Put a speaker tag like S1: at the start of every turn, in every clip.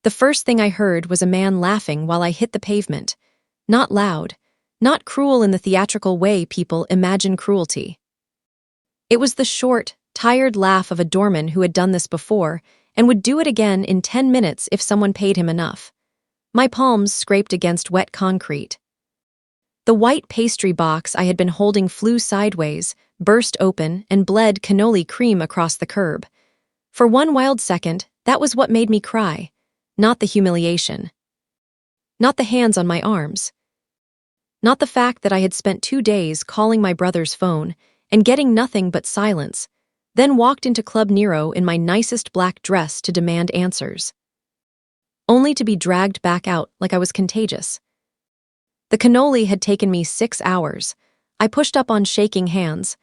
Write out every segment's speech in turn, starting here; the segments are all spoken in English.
S1: The first thing I heard was a man laughing while I hit the pavement. Not loud, not cruel in the theatrical way people imagine cruelty. It was the short, tired laugh of a doorman who had done this before and would do it again in 10 minutes if someone paid him enough. My palms scraped against wet concrete. The white pastry box I had been holding flew sideways, burst open, and bled cannoli cream across the curb. For one wild second, that was what made me cry, not the humiliation. Not the hands on my arms. Not the fact that I had spent 2 days calling my brother's phone and getting nothing but silence, then walked into Club Nero in my nicest black dress to demand answers. Only to be dragged back out like I was contagious. The cannoli had taken me 6 hours. I pushed up on shaking hands.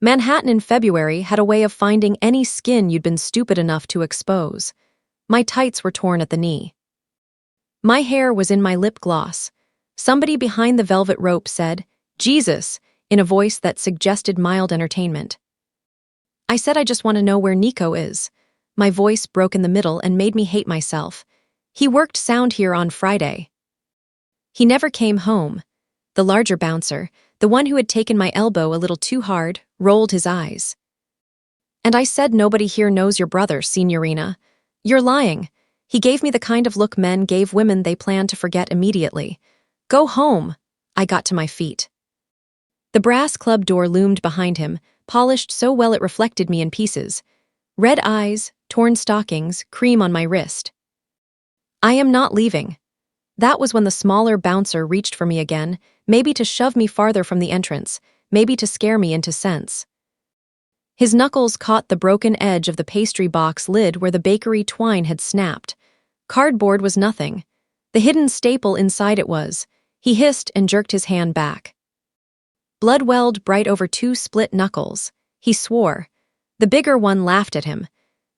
S1: Manhattan in February had a way of finding any skin you'd been stupid enough to expose. My tights were torn at the knee. My hair was in my lip gloss. Somebody behind the velvet rope said, "Jesus," in a voice that suggested mild entertainment. I said I just want to know where Nico is. My voice broke in the middle and made me hate myself. He worked sound here on Friday. He never came home. The larger bouncer, the one who had taken my elbow a little too hard, rolled his eyes. And I said, "Nobody here knows your brother, Signorina. You're lying." He gave me the kind of look men gave women they plan to forget immediately. "Go home." I got to my feet. The brass club door loomed behind him, polished so well it reflected me in pieces. Red eyes, torn stockings, cream on my wrist. "I am not leaving." That was when the smaller bouncer reached for me again, maybe to shove me farther from the entrance, maybe to scare me into sense. His knuckles caught the broken edge of the pastry box lid where the bakery twine had snapped. Cardboard was nothing. The hidden staple inside it was. He hissed and jerked his hand back. Blood welled bright over 2 split knuckles. He swore. The bigger one laughed at him.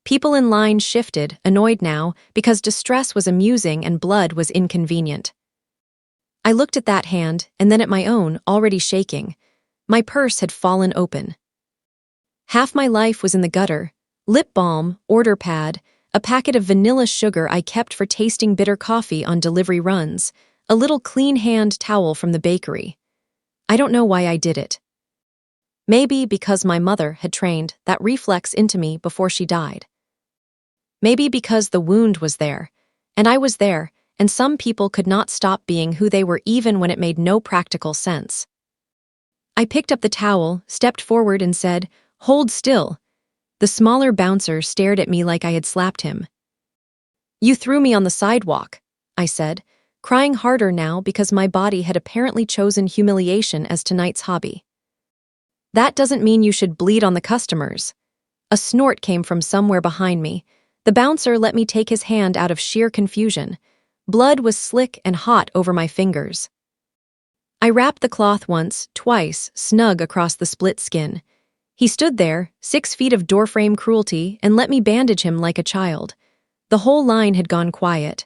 S1: People in line shifted, annoyed now, because distress was amusing and blood was inconvenient. I looked at that hand, and then at my own, already shaking. My purse had fallen open. Half my life was in the gutter. Lip balm, order pad, a packet of vanilla sugar I kept for tasting bitter coffee on delivery runs, a little clean hand towel from the bakery. I don't know why I did it. Maybe because my mother had trained that reflex into me before she died. Maybe because the wound was there, and I was there, and some people could not stop being who they were even when it made no practical sense. I picked up the towel, stepped forward and said, "Hold still." The smaller bouncer stared at me like I had slapped him. "You threw me on the sidewalk," I said, crying harder now because my body had apparently chosen humiliation as tonight's hobby. "That doesn't mean you should bleed on the customers." A snort came from somewhere behind me. The bouncer let me take his hand out of sheer confusion. Blood was slick and hot over my fingers. I wrapped the cloth once, twice, snug across the split skin. He stood there, 6 feet of doorframe cruelty, and let me bandage him like a child. The whole line had gone quiet.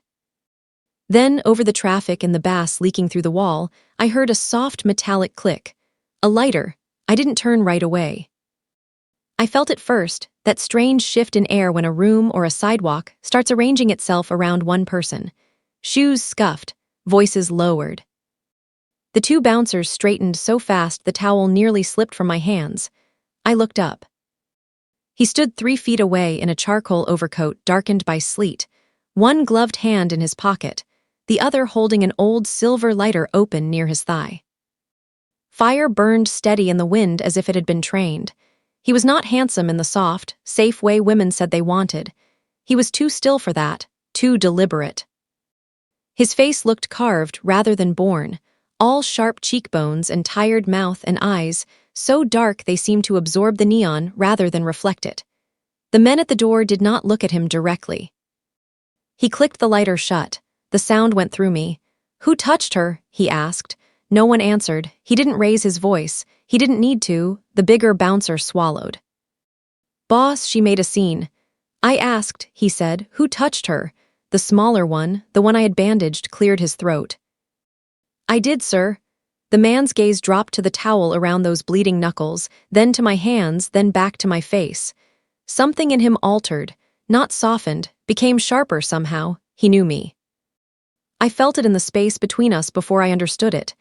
S1: Then, over the traffic and the bass leaking through the wall, I heard a soft metallic click. A lighter. I didn't turn right away. I felt it first, that strange shift in air when a room or a sidewalk starts arranging itself around one person. Shoes scuffed, voices lowered. The 2 bouncers straightened so fast the towel nearly slipped from my hands. I looked up. He stood 3 feet away in a charcoal overcoat darkened by sleet, one gloved hand in his pocket, the other holding an old silver lighter open near his thigh. Fire burned steady in the wind as if it had been trained. He was not handsome in the soft, safe way women said they wanted. He was too still for that, too deliberate. His face looked carved rather than born, all sharp cheekbones and tired mouth and eyes, so dark they seemed to absorb the neon rather than reflect it. The men at the door did not look at him directly. He clicked the lighter shut. The sound went through me. "Who touched her?" he asked. No one answered. He didn't raise his voice. He didn't need to. The bigger bouncer swallowed. "Boss, she made a scene." "I asked," he said, "who touched her?" The smaller one, the one I had bandaged, cleared his throat. "I did, sir." The man's gaze dropped to the towel around those bleeding knuckles, then to my hands, then back to my face. Something in him altered, not softened, became sharper somehow. He knew me. I felt it in the space between us before I understood it.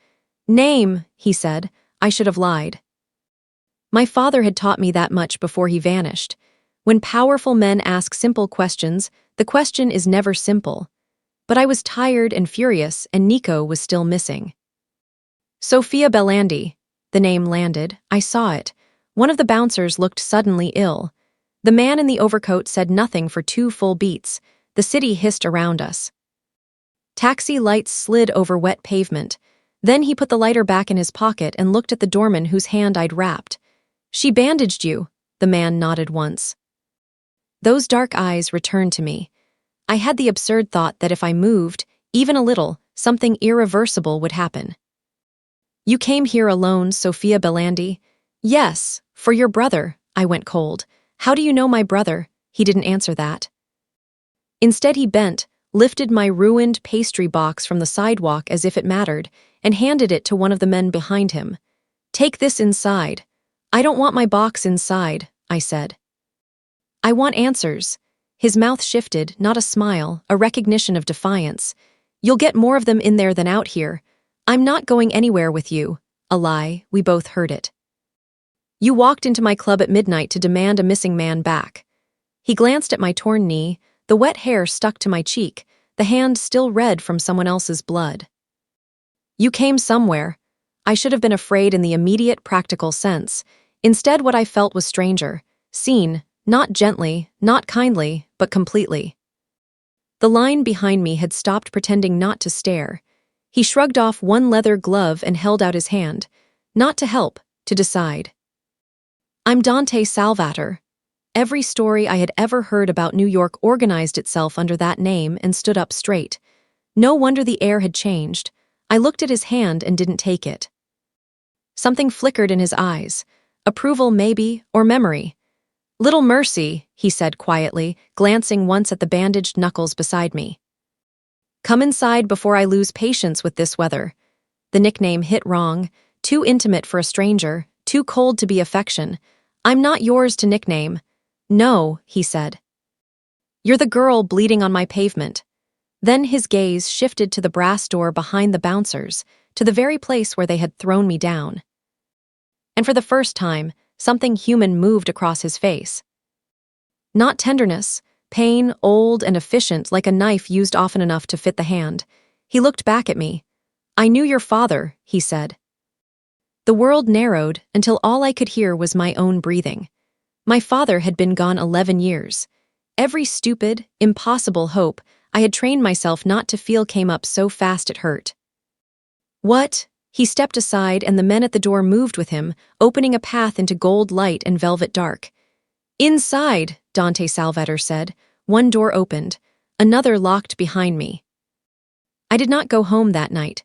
S1: Name, he said. I should have lied. My father had taught me that much before he vanished. When powerful men ask simple questions, the question is never simple. But I was tired and furious, and Nico was still missing. Sophia Belandi. The name landed. I saw it. One of the bouncers looked suddenly ill. The man in the overcoat said nothing for 2 full beats. The city hissed around us. Taxi lights slid over wet pavement. Then he put the lighter back in his pocket and looked at the doorman whose hand I'd wrapped. She bandaged you, the man nodded once. Those dark eyes returned to me. I had the absurd thought that if I moved, even a little, something irreversible would happen. You came here alone, Sophia Belandi? Yes, for your brother. I went cold. How do you know my brother? He didn't answer that. Instead he bent, lifted my ruined pastry box from the sidewalk as if it mattered, and handed it to one of the men behind him. Take this inside. I don't want my box inside, I said. I want answers. His mouth shifted, not a smile, a recognition of defiance. You'll get more of them in there than out here. I'm not going anywhere with you. A lie, we both heard it. You walked into my club at midnight to demand a missing man back. He glanced at my torn knee, the wet hair stuck to my cheek, the hand still red from someone else's blood. You came somewhere. I should have been afraid in the immediate practical sense. Instead, what I felt was stranger, seen, not gently, not kindly, but completely. The line behind me had stopped pretending not to stare. He shrugged off one leather glove and held out his hand, not to help, to decide. I'm Dante Salvator. Every story I had ever heard about New York organized itself under that name and stood up straight. No wonder the air had changed. I looked at his hand and didn't take it. Something flickered in his eyes. Approval maybe, or memory. Little mercy, he said quietly, glancing once at the bandaged knuckles beside me. Come inside before I lose patience with this weather. The nickname hit wrong, too intimate for a stranger, too cold to be affection. I'm not yours to nickname. No, he said. You're the girl bleeding on my pavement. Then his gaze shifted to the brass door behind the bouncers, to the very place where they had thrown me down. And for the first time, something human moved across his face. Not tenderness, pain, old and efficient like a knife used often enough to fit the hand. He looked back at me. I knew your father, he said. The world narrowed until all I could hear was my own breathing. My father had been gone 11 years. Every stupid, impossible hope I had trained myself not to feel came up so fast it hurt. What? He stepped aside and the men at the door moved with him, opening a path into gold light and velvet dark. Inside, Dante Salvator said. One door opened. Another locked behind me. I did not go home that night.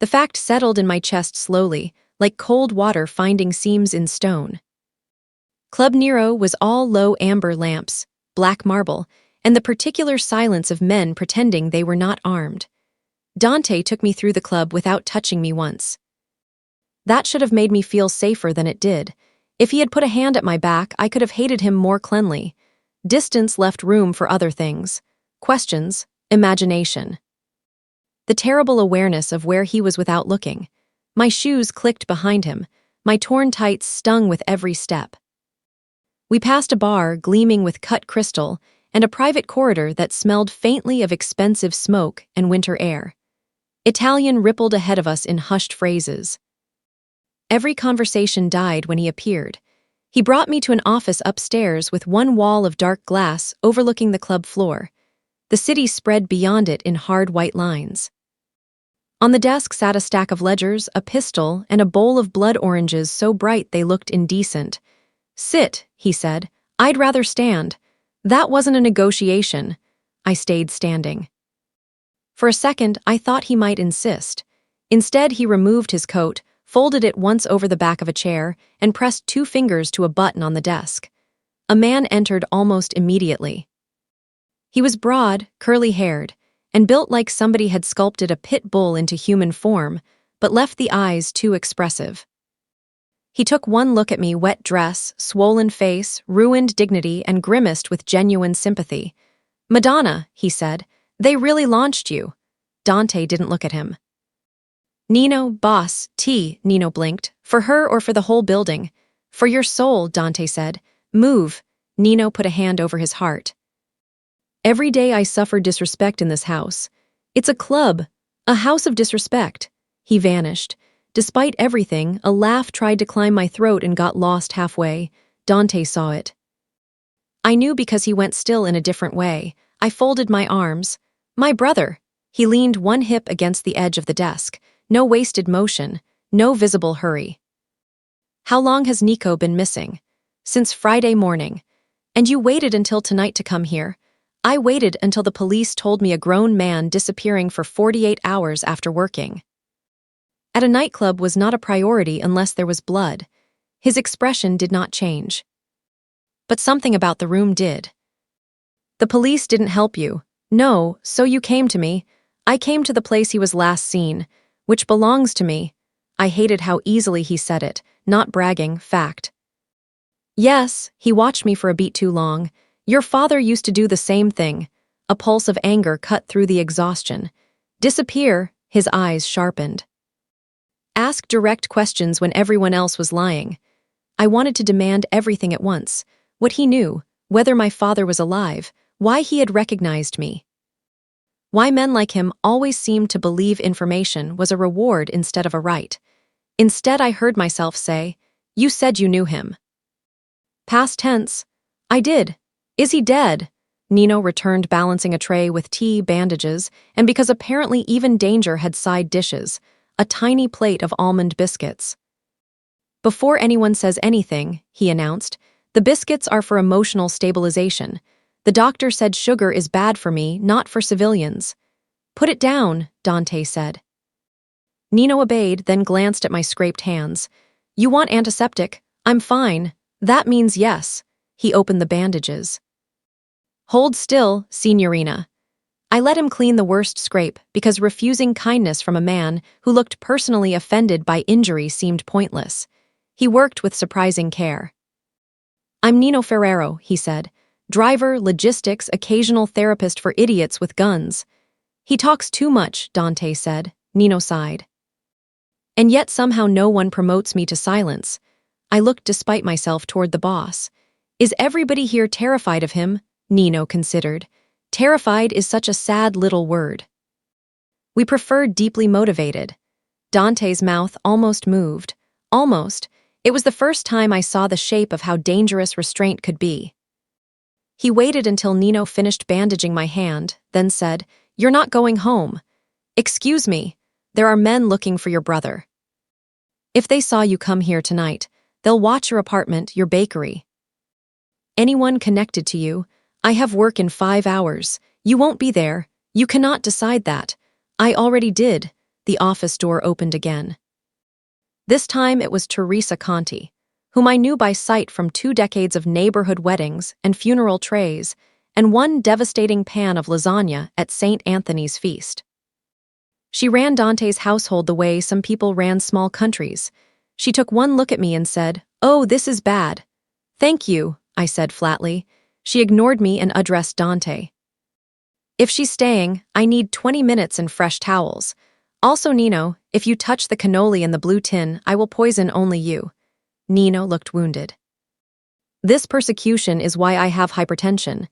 S1: The fact settled in my chest slowly, like cold water finding seams in stone. Club Nero was all low amber lamps, black marble, and the particular silence of men pretending they were not armed. Dante took me through the club without touching me once. That should have made me feel safer than it did. If he had put a hand at my back, I could have hated him more cleanly. Distance left room for other things. Questions, imagination. The terrible awareness of where he was without looking. My shoes clicked behind him. My torn tights stung with every step. We passed a bar gleaming with cut crystal and a private corridor that smelled faintly of expensive smoke and winter air. Italian rippled ahead of us in hushed phrases. Every conversation died when he appeared. He brought me to an office upstairs with one wall of dark glass overlooking the club floor. The city spread beyond it in hard white lines. On the desk sat a stack of ledgers, a pistol, and a bowl of blood oranges so bright they looked indecent. Sit, he said. I'd rather stand. That wasn't a negotiation. I stayed standing. For a second, I thought he might insist. Instead, he removed his coat, folded it once over the back of a chair, and pressed 2 fingers to a button on the desk. A man entered almost immediately. He was broad, curly-haired, and built like somebody had sculpted a pit bull into human form, but left the eyes too expressive. He took one look at me, wet dress, swollen face, ruined dignity, and grimaced with genuine sympathy. Madonna, he said, They really launched you. Dante didn't look at him. Nino, boss, Nino blinked. For her or for the whole building? For your soul, Dante said. Move. Nino put a hand over his heart. Every day I suffer disrespect in this house. It's a club, a house of disrespect. He vanished. Despite everything, a laugh tried to climb my throat and got lost halfway. Dante saw it. I knew because he went still in a different way. I folded my arms. My brother. He leaned one hip against the edge of the desk. No wasted motion, no visible hurry. How long has Nico been missing? Since Friday morning. And you waited until tonight to come here? I waited until the police told me a grown man disappearing for 48 hours after working. At a nightclub was not a priority unless there was blood. His expression did not change. But something about the room did. The police didn't help you. No, so you came to me. I came to the place he was last seen, which belongs to me. I hated how easily he said it, not bragging, fact. Yes, he watched me for a beat too long. Your father used to do the same thing. A pulse of anger cut through the exhaustion. Disappear, his eyes sharpened. Ask direct questions when everyone else was lying. I wanted to demand everything at once. What he knew, whether my father was alive, why he had recognized me. Why men like him always seemed to believe information was a reward instead of a right. Instead, I heard myself say, "You said you knew him." Past tense. I did. Is he dead? Nino returned balancing a tray with tea, bandages, and because apparently even danger had side dishes, a tiny plate of almond biscuits. Before anyone says anything, he announced, the biscuits are for emotional stabilization. The doctor said sugar is bad for me, not for civilians. Put it down, Dante said. Nino obeyed, then glanced at my scraped hands. You want antiseptic? I'm fine. That means yes. He opened the bandages. Hold still, Signorina. I let him clean the worst scrape because refusing kindness from a man who looked personally offended by injury seemed pointless. He worked with surprising care. I'm Nino Ferrero, he said. Driver, logistics, occasional therapist for idiots with guns. He talks too much, Dante said. Nino sighed. And yet somehow no one promotes me to silence. I looked despite myself toward the boss. Is everybody here terrified of him? Nino considered. Terrified is such a sad little word. We prefer deeply motivated. Dante's mouth almost moved. Almost. It was the first time I saw the shape of how dangerous restraint could be. He waited until Nino finished bandaging my hand, then said, You're not going home. Excuse me. There are men looking for your brother. If they saw you come here tonight, they'll watch your apartment, your bakery. Anyone connected to you, I have work in 5 hours. You won't be there. You cannot decide that. I already did. The office door opened again. This time it was Teresa Conti, whom I knew by sight from 2 decades of neighborhood weddings and funeral trays, and 1 devastating pan of lasagna at St. Anthony's feast. She ran Dante's household the way some people ran small countries. She took 1 look at me and said, Oh, this is bad. Thank you, I said flatly. She ignored me and addressed Dante. If she's staying, I need 20 minutes and fresh towels. Also, Nino, if you touch the cannoli in the blue tin, I will poison only you. Nino looked wounded. This persecution is why I have hypertension.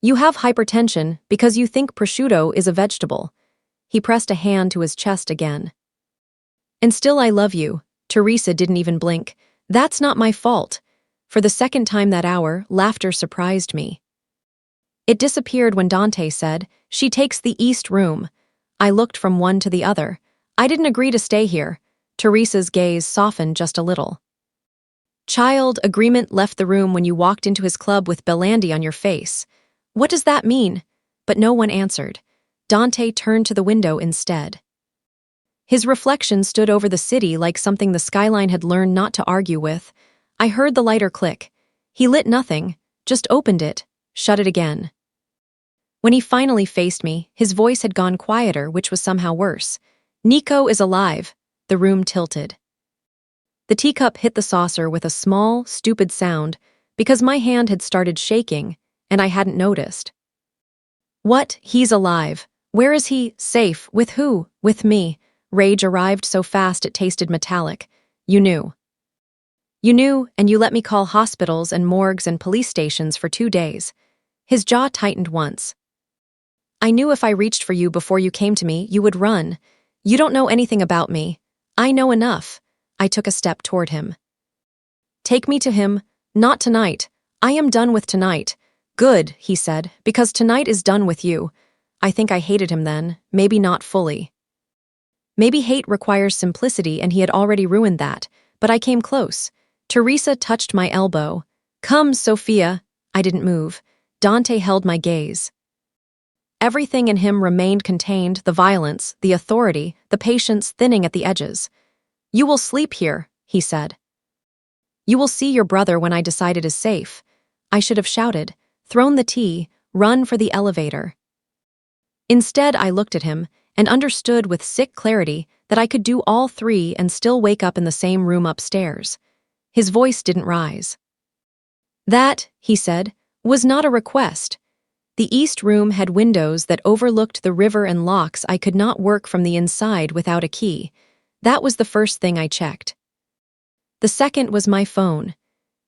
S1: You have hypertension because you think prosciutto is a vegetable. He pressed a hand to his chest again. And still I love you. Teresa didn't even blink. That's not my fault. For the second time that hour, laughter surprised me. It disappeared when Dante said, She takes the east room. I looked from one to the other. I didn't agree to stay here. Teresa's gaze softened just a little. Child, agreement left the room when you walked into his club with Belandi on your face. What does that mean? But no one answered. Dante turned to the window instead. His reflection stood over the city like something the skyline had learned not to argue with. I heard the lighter click. He lit nothing, just opened it, shut it again. When he finally faced me, his voice had gone quieter, which was somehow worse. Nico is alive. The room tilted. The teacup hit the saucer with a small, stupid sound because my hand had started shaking and I hadn't noticed. What? He's alive. Where is he? Safe. With who? With me. Rage arrived so fast it tasted metallic. You knew. You knew, and you let me call hospitals and morgues and police stations for 2 days. His jaw tightened once. I knew if I reached for you before you came to me, you would run. You don't know anything about me. I know enough. I took a step toward him. Take me to him. Not tonight. I am done with tonight. Good, he said, because tonight is done with you. I think I hated him then, maybe not fully. Maybe hate requires simplicity and he had already ruined that, but I came close. Teresa touched my elbow. Come, Sophia. I didn't move. Dante held my gaze. Everything in him remained contained, the violence, the authority, the patience thinning at the edges. You will sleep here, he said. You will see your brother when I decide it is safe. I should have shouted, thrown the tea, run for the elevator. Instead, I looked at him and understood with sick clarity that I could do all three and still wake up in the same room upstairs. His voice didn't rise. That, he said, was not a request. The east room had windows that overlooked the river and locks I could not work from the inside without a key. That was the first thing I checked. The second was my phone.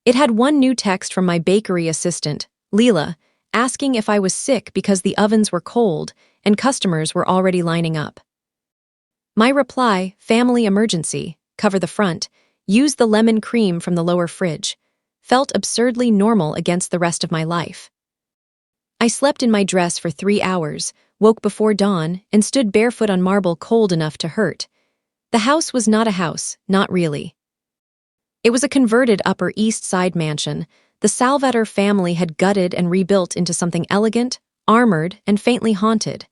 S1: It had one new text from my bakery assistant, Leela, asking if I was sick because the ovens were cold and customers were already lining up. My reply, family emergency, cover the front, use the lemon cream from the lower fridge, felt absurdly normal against the rest of my life. I slept in my dress for 3 hours, woke before dawn, and stood barefoot on marble cold enough to hurt. The house was not a house, not really. It was a converted Upper East Side mansion. The Salvator family had gutted and rebuilt into something elegant, armored, and faintly haunted.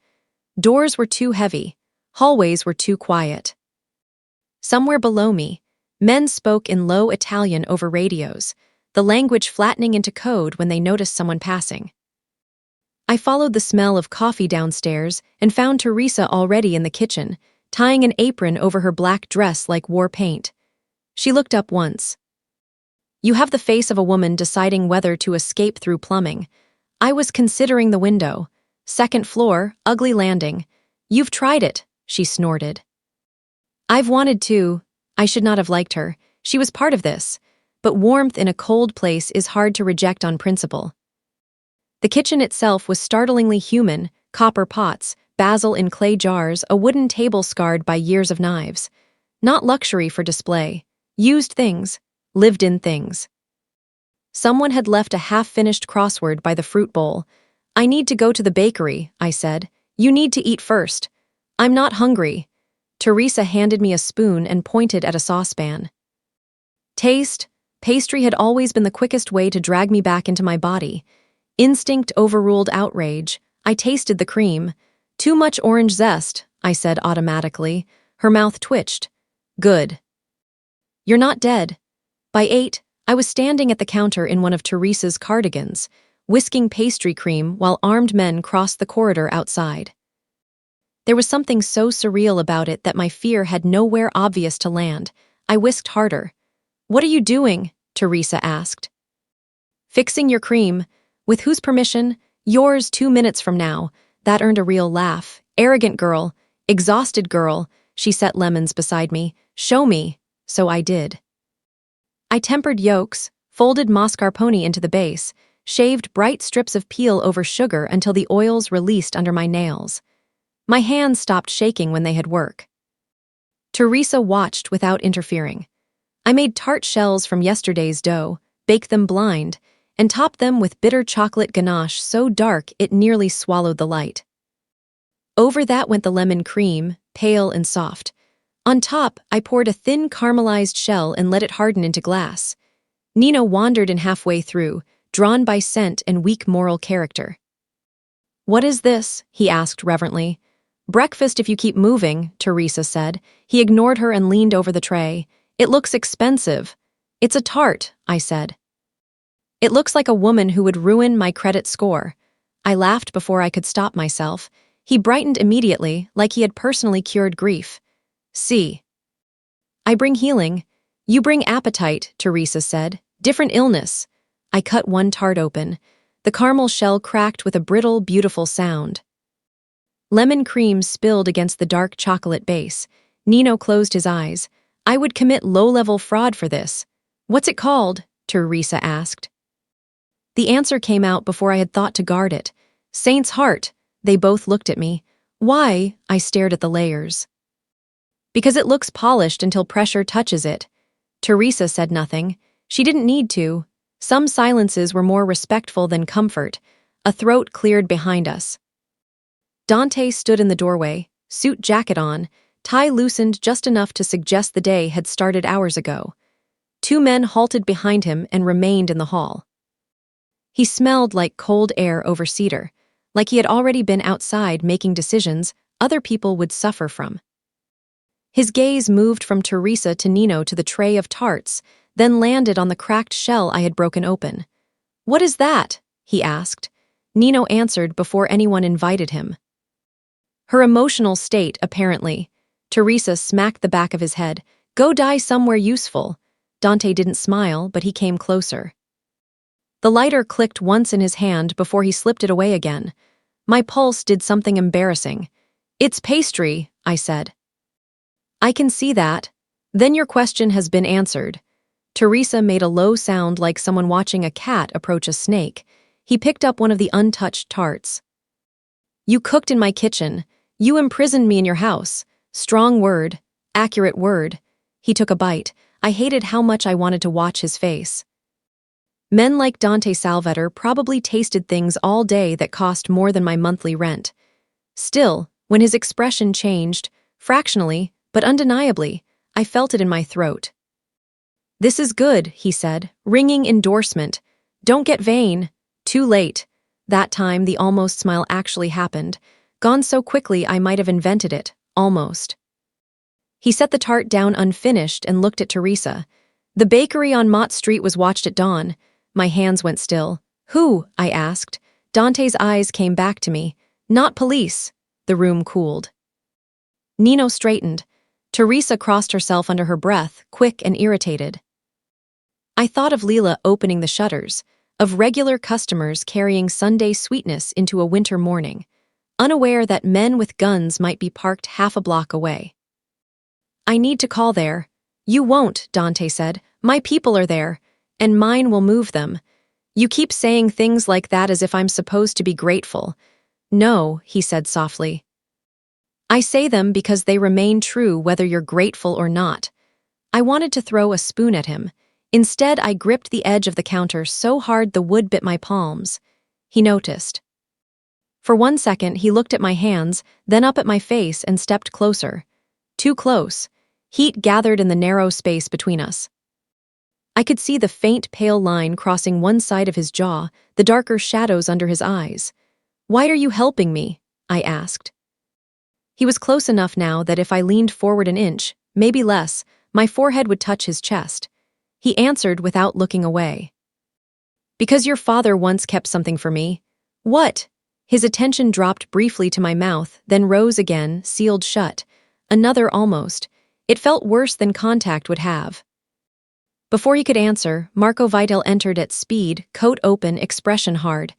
S1: Doors were too heavy. Hallways were too quiet. Somewhere below me, men spoke in low Italian over radios, the language flattening into code when they noticed someone passing. I followed the smell of coffee downstairs and found Teresa already in the kitchen, tying an apron over her black dress like war paint. She looked up once. You have the face of a woman deciding whether to escape through plumbing. I was considering the window. Second floor, ugly landing. You've tried it, she snorted. I've wanted to. I should not have liked her. She was part of this. But warmth in a cold place is hard to reject on principle. The kitchen itself was startlingly human, copper pots, basil in clay jars, a wooden table scarred by years of knives. Not luxury for display. Used things, lived-in things. Someone had left a half-finished crossword by the fruit bowl. I need to go to the bakery, I said. You need to eat first. I'm not hungry. Teresa handed me a spoon and pointed at a saucepan. Taste, pastry had always been the quickest way to drag me back into my body. Instinct overruled outrage. I tasted the cream. Too much orange zest, I said automatically. Her mouth twitched. Good. You're not dead. By 8, I was standing at the counter in one of Teresa's cardigans, whisking pastry cream while armed men crossed the corridor outside. There was something so surreal about it that my fear had nowhere obvious to land. I whisked harder. What are you doing? Teresa asked. Fixing your cream. With whose permission? Yours 2 minutes from now. That earned a real laugh. Arrogant girl. Exhausted girl. She set lemons beside me. Show me. So I did. I tempered yolks, folded mascarpone into the base, shaved bright strips of peel over sugar until the oils released under my nails. My hands stopped shaking when they had work. Teresa watched without interfering. I made tart shells from yesterday's dough, baked them blind, and topped them with bitter chocolate ganache so dark it nearly swallowed the light. Over that went the lemon cream, pale and soft. On top, I poured a thin caramelized shell and let it harden into glass. Nino wandered in halfway through, drawn by scent and weak moral character. What is this? He asked reverently. Breakfast if you keep moving, Teresa said. He ignored her and leaned over the tray. It looks expensive. It's a tart, I said. It looks like a woman who would ruin my credit score. I laughed before I could stop myself. He brightened immediately, like he had personally cured grief. See. I bring healing. You bring appetite, Teresa said. Different illness. I cut one tart open. The caramel shell cracked with a brittle, beautiful sound. Lemon cream spilled against the dark chocolate base. Nino closed his eyes. I would commit low-level fraud for this. What's it called? Teresa asked. The answer came out before I had thought to guard it. Saint's Heart. They both looked at me. Why? I stared at the layers. Because it looks polished until pressure touches it. Teresa said nothing. She didn't need to. Some silences were more respectful than comfort. A throat cleared behind us. Dante stood in the doorway, suit jacket on, tie loosened just enough to suggest the day had started hours ago. Two men halted behind him and remained in the hall. He smelled like cold air over cedar, like he had already been outside making decisions other people would suffer from. His gaze moved from Teresa to Nino to the tray of tarts, then landed on the cracked shell I had broken open. What is that? He asked. Nino answered before anyone invited him. Her emotional state, apparently. Teresa smacked the back of his head. Go die somewhere useful. Dante didn't smile, but he came closer. The lighter clicked once in his hand before he slipped it away again. My pulse did something embarrassing. It's pastry, I said. I can see that. Then your question has been answered. Teresa made a low sound like someone watching a cat approach a snake. He picked up one of the untouched tarts. You cooked in my kitchen. You imprisoned me in your house. Strong word. Accurate word. He took a bite. I hated how much I wanted to watch his face. Men like Dante Salvator probably tasted things all day that cost more than my monthly rent. Still, when his expression changed, fractionally, but undeniably, I felt it in my throat. This is good, he said, ringing endorsement. Don't get vain. Too late. That time the almost smile actually happened. Gone so quickly I might have invented it, almost. He set the tart down unfinished and looked at Teresa. The bakery on Mott Street was watched at dawn. My hands went still. Who? I asked. Dante's eyes came back to me. Not police. The room cooled. Nino straightened. Teresa crossed herself under her breath, quick and irritated. I thought of Leela opening the shutters, of regular customers carrying Sunday sweetness into a winter morning, unaware that men with guns might be parked half a block away. I need to call there. You won't, Dante said. My people are there, and mine will move them. You keep saying things like that as if I'm supposed to be grateful. No, he said softly. I say them because they remain true whether you're grateful or not. I wanted to throw a spoon at him. Instead, I gripped the edge of the counter so hard the wood bit my palms. He noticed. For 1 second, he looked at my hands, then up at my face and stepped closer. Too close. Heat gathered in the narrow space between us. I could see the faint pale line crossing one side of his jaw, the darker shadows under his eyes. Why are you helping me? I asked. He was close enough now that if I leaned forward an inch, maybe less, my forehead would touch his chest. He answered without looking away. Because your father once kept something for me. What? His attention dropped briefly to my mouth, then rose again, sealed shut. Another almost. It felt worse than contact would have. Before he could answer, Marco Vitel entered at speed, coat open, expression hard.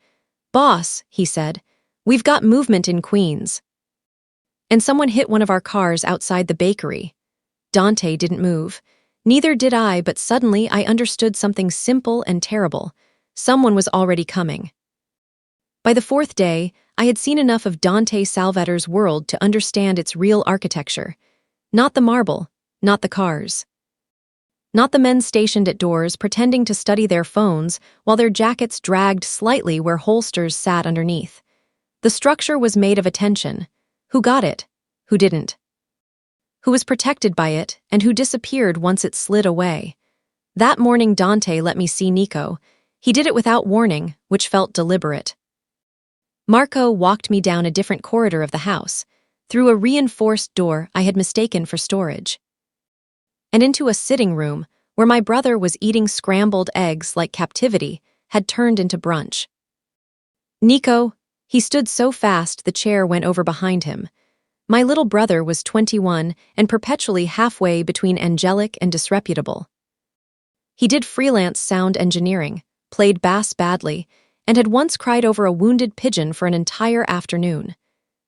S1: Boss, he said, we've got movement in Queens. And someone hit one of our cars outside the bakery. Dante didn't move. Neither did I, but suddenly I understood something simple and terrible. Someone was already coming. By the 4th day, I had seen enough of Dante Salvator's world to understand its real architecture. Not the marble, not the cars. Not the men stationed at doors pretending to study their phones while their jackets dragged slightly where holsters sat underneath. The structure was made of attention. Who got it? Who didn't? Who was protected by it, and who disappeared once it slid away. That morning Dante let me see Nico. He did it without warning, which felt deliberate. Marco walked me down a different corridor of the house, through a reinforced door I had mistaken for storage, and into a sitting room where my brother was eating scrambled eggs like captivity had turned into brunch. Nico, he stood so fast the chair went over behind him. My little brother was 21 and perpetually halfway between angelic and disreputable. He did freelance sound engineering, played bass badly, and had once cried over a wounded pigeon for an entire afternoon.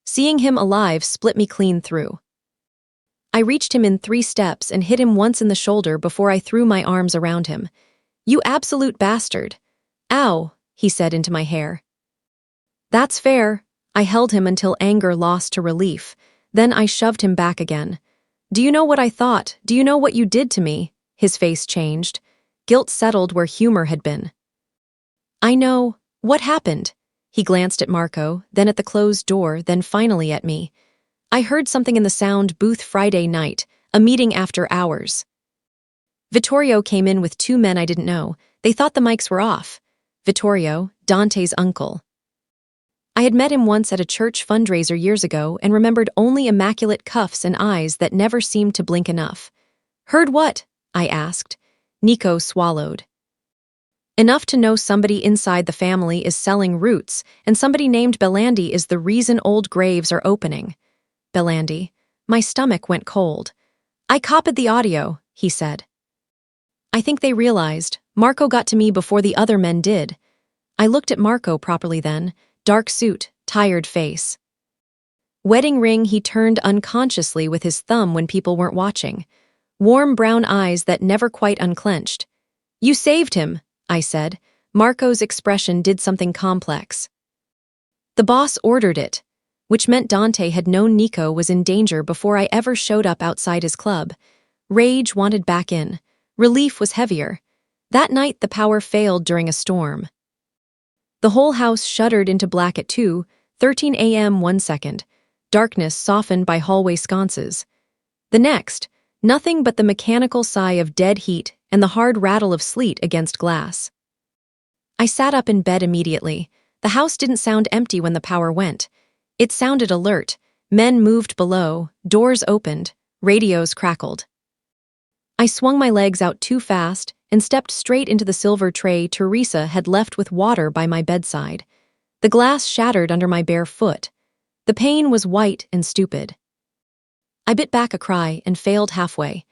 S1: Seeing him alive split me clean through. I reached him in 3 steps and hit him once in the shoulder before I threw my arms around him. "You absolute bastard." "Ow," he said into my hair. "That's fair." I held him until anger lost to relief. Then I shoved him back again. "Do you know what I thought? Do you know what you did to me?" His face changed. Guilt settled where humor had been. "I know. What happened?" He glanced at Marco, then at the closed door, then finally at me. "I heard something in the sound booth Friday night, a meeting after hours." Vittorio came in with 2 men I didn't know. They thought the mics were off. Vittorio, Dante's uncle. I had met him once at a church fundraiser years ago and remembered only immaculate cuffs and eyes that never seemed to blink enough. "Heard what?" I asked. Nico swallowed. "Enough to know somebody inside the family is selling roots, and somebody named Belandi is the reason old graves are opening." Belandi. My stomach went cold. "I copied the audio," he said. "I think they realized. Marco got to me before the other men did." I looked at Marco properly then. Dark suit, tired face. Wedding ring he turned unconsciously with his thumb when people weren't watching. Warm brown eyes that never quite unclenched. "You saved him," I said. Marco's expression did something complex. "The boss ordered it," which meant Dante had known Nico was in danger before I ever showed up outside his club. Rage wanted back in. Relief was heavier. That night the power failed during a storm. The whole house shuddered into black at 2:13 a.m. 1 second. Darkness softened by hallway sconces. The next, nothing but the mechanical sigh of dead heat and the hard rattle of sleet against glass. I sat up in bed immediately. The house didn't sound empty when the power went. It sounded alert. Men moved below, doors opened, radios crackled. I swung my legs out too fast and stepped straight into the silver tray Teresa had left with water by my bedside. The glass shattered under my bare foot. The pain was white and stupid. I bit back a cry and failed halfway.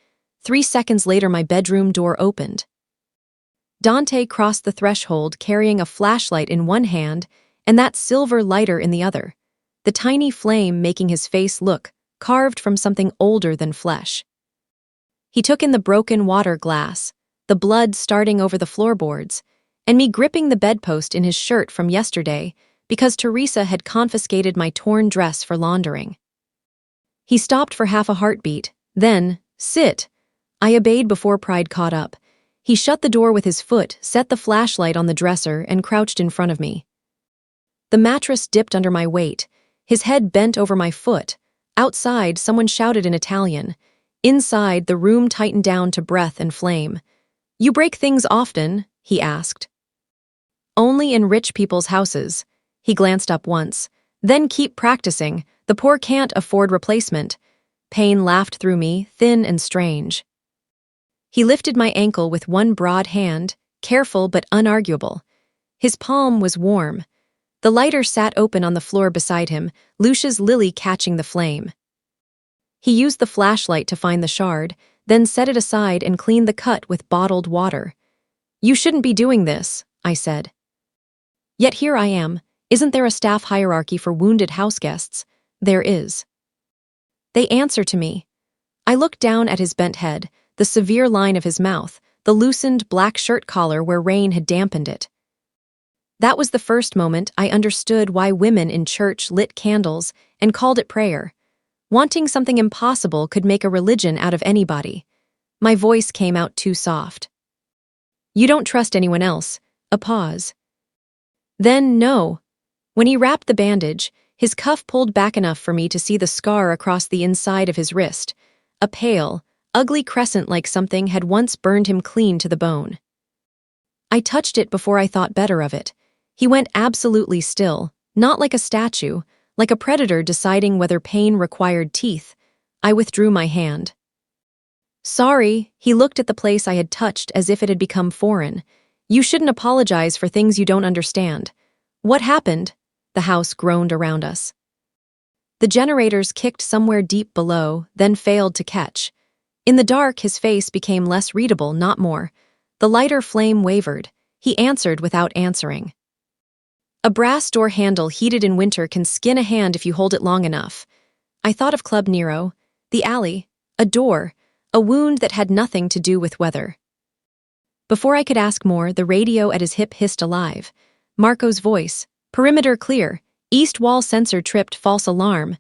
S1: 3 seconds later my bedroom door opened. Dante crossed the threshold carrying a flashlight in one hand and that silver lighter in the other, the tiny flame making his face look carved from something older than flesh. He took in the broken water glass, the blood starting over the floorboards, and me gripping the bedpost in his shirt from yesterday because Teresa had confiscated my torn dress for laundering. He stopped for half a heartbeat, then, "Sit." I obeyed before pride caught up. He shut the door with his foot, set the flashlight on the dresser, and crouched in front of me. The mattress dipped under my weight. His head bent over my foot. Outside, someone shouted in Italian. Inside, the room tightened down to breath and flame. "You break things often?" he asked. "Only in rich people's houses." He glanced up once. "Then keep practicing. The poor can't afford replacement." Pain laughed through me, thin and strange. He lifted my ankle with one broad hand, careful but unarguable. His palm was warm. The lighter sat open on the floor beside him, Lucia's lily catching the flame. He used the flashlight to find the shard, then set it aside and cleaned the cut with bottled water. "You shouldn't be doing this," I said. "Yet here I am. Isn't there a staff hierarchy for wounded houseguests?" "There is." "They answer to me." I looked down at his bent head, the severe line of his mouth, the loosened black shirt collar where rain had dampened it. That was the first moment I understood why women in church lit candles and called it prayer. Wanting something impossible could make a religion out of anybody. My voice came out too soft. "You don't trust anyone else." A pause. "Then no." When he wrapped the bandage, his cuff pulled back enough for me to see the scar across the inside of his wrist, a pale, ugly crescent like something had once burned him clean to the bone. I touched it before I thought better of it. He went absolutely still, not like a statue, like a predator deciding whether pain required teeth. I withdrew my hand. "Sorry," he looked at the place I had touched as if it had become foreign. "You shouldn't apologize for things you don't understand." "What happened?" The house groaned around us. The generators kicked somewhere deep below, then failed to catch. In the dark, his face became less readable, not more. The lighter flame wavered. He answered without answering. A brass door handle heated in winter can skin a hand if you hold it long enough. I thought of Club Nero, the alley, a door, a wound that had nothing to do with weather. Before I could ask more, the radio at his hip hissed alive. Marco's voice, perimeter clear, east wall sensor tripped, false alarm.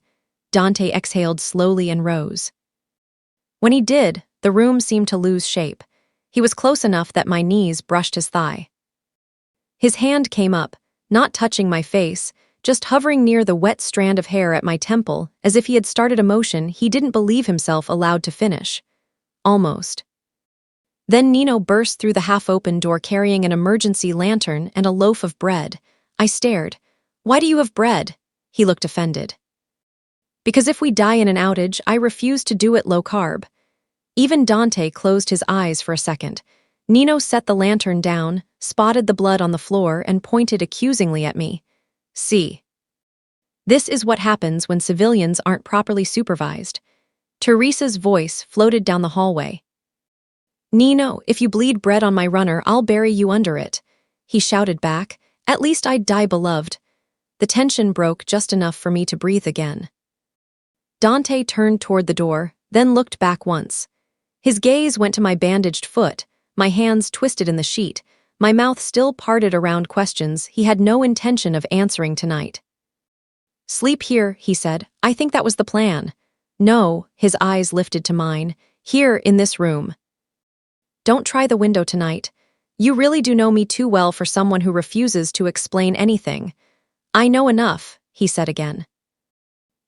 S1: Dante exhaled slowly and rose. When he did, the room seemed to lose shape. He was close enough that my knees brushed his thigh. His hand came up, not touching my face, just hovering near the wet strand of hair at my temple, as if he had started a motion he didn't believe himself allowed to finish. Almost. Then Nino burst through the half-open door carrying an emergency lantern and a loaf of bread. I stared. "Why do you have bread?" He looked offended. "Because if we die in an outage, I refuse to do it low-carb." Even Dante closed his eyes for a second. Nino set the lantern down, spotted the blood on the floor, and pointed accusingly at me. "See. This is what happens when civilians aren't properly supervised." Teresa's voice floated down the hallway. "Nino, if you bleed bread on my runner, I'll bury you under it." He shouted back. "At least I'd die beloved." The tension broke just enough for me to breathe again. Dante turned toward the door, then looked back once. His gaze went to my bandaged foot, my hands twisted in the sheet, my mouth still parted around questions he had no intention of answering tonight. "Sleep here," he said. "I think that was the plan." "No," his eyes lifted to mine. "Here, in this room. Don't try the window tonight. You really do know me too well for someone who refuses to explain anything." "I know enough," he said again.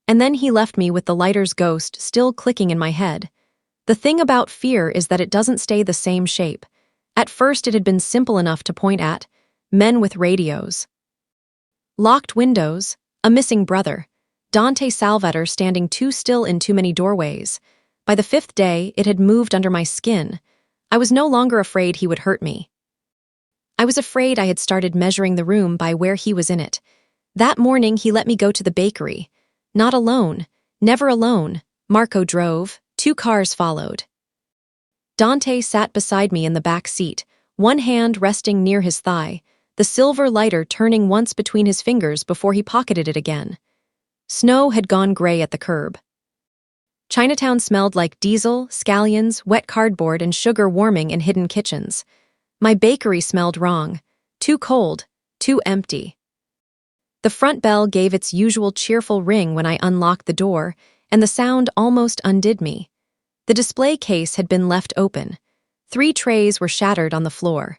S1: And then he left me with the lighter's ghost still clicking in my head. The thing about fear is that it doesn't stay the same shape. At first it had been simple enough to point at men with radios, locked windows, a missing brother, Dante Salvator standing too still in too many doorways. By the fifth day, it had moved under my skin. I was no longer afraid he would hurt me. I was afraid I had started measuring the room by where he was in it. That morning he let me go to the bakery. Not alone, never alone. Marco drove, 2 cars followed. Dante sat beside me in the back seat, one hand resting near his thigh, the silver lighter turning once between his fingers before he pocketed it again. Snow had gone gray at the curb. Chinatown smelled like diesel, scallions, wet cardboard, and sugar warming in hidden kitchens. My bakery smelled wrong. Too cold, too empty. The front bell gave its usual cheerful ring when I unlocked the door, and the sound almost undid me. The display case had been left open. 3 trays were shattered on the floor.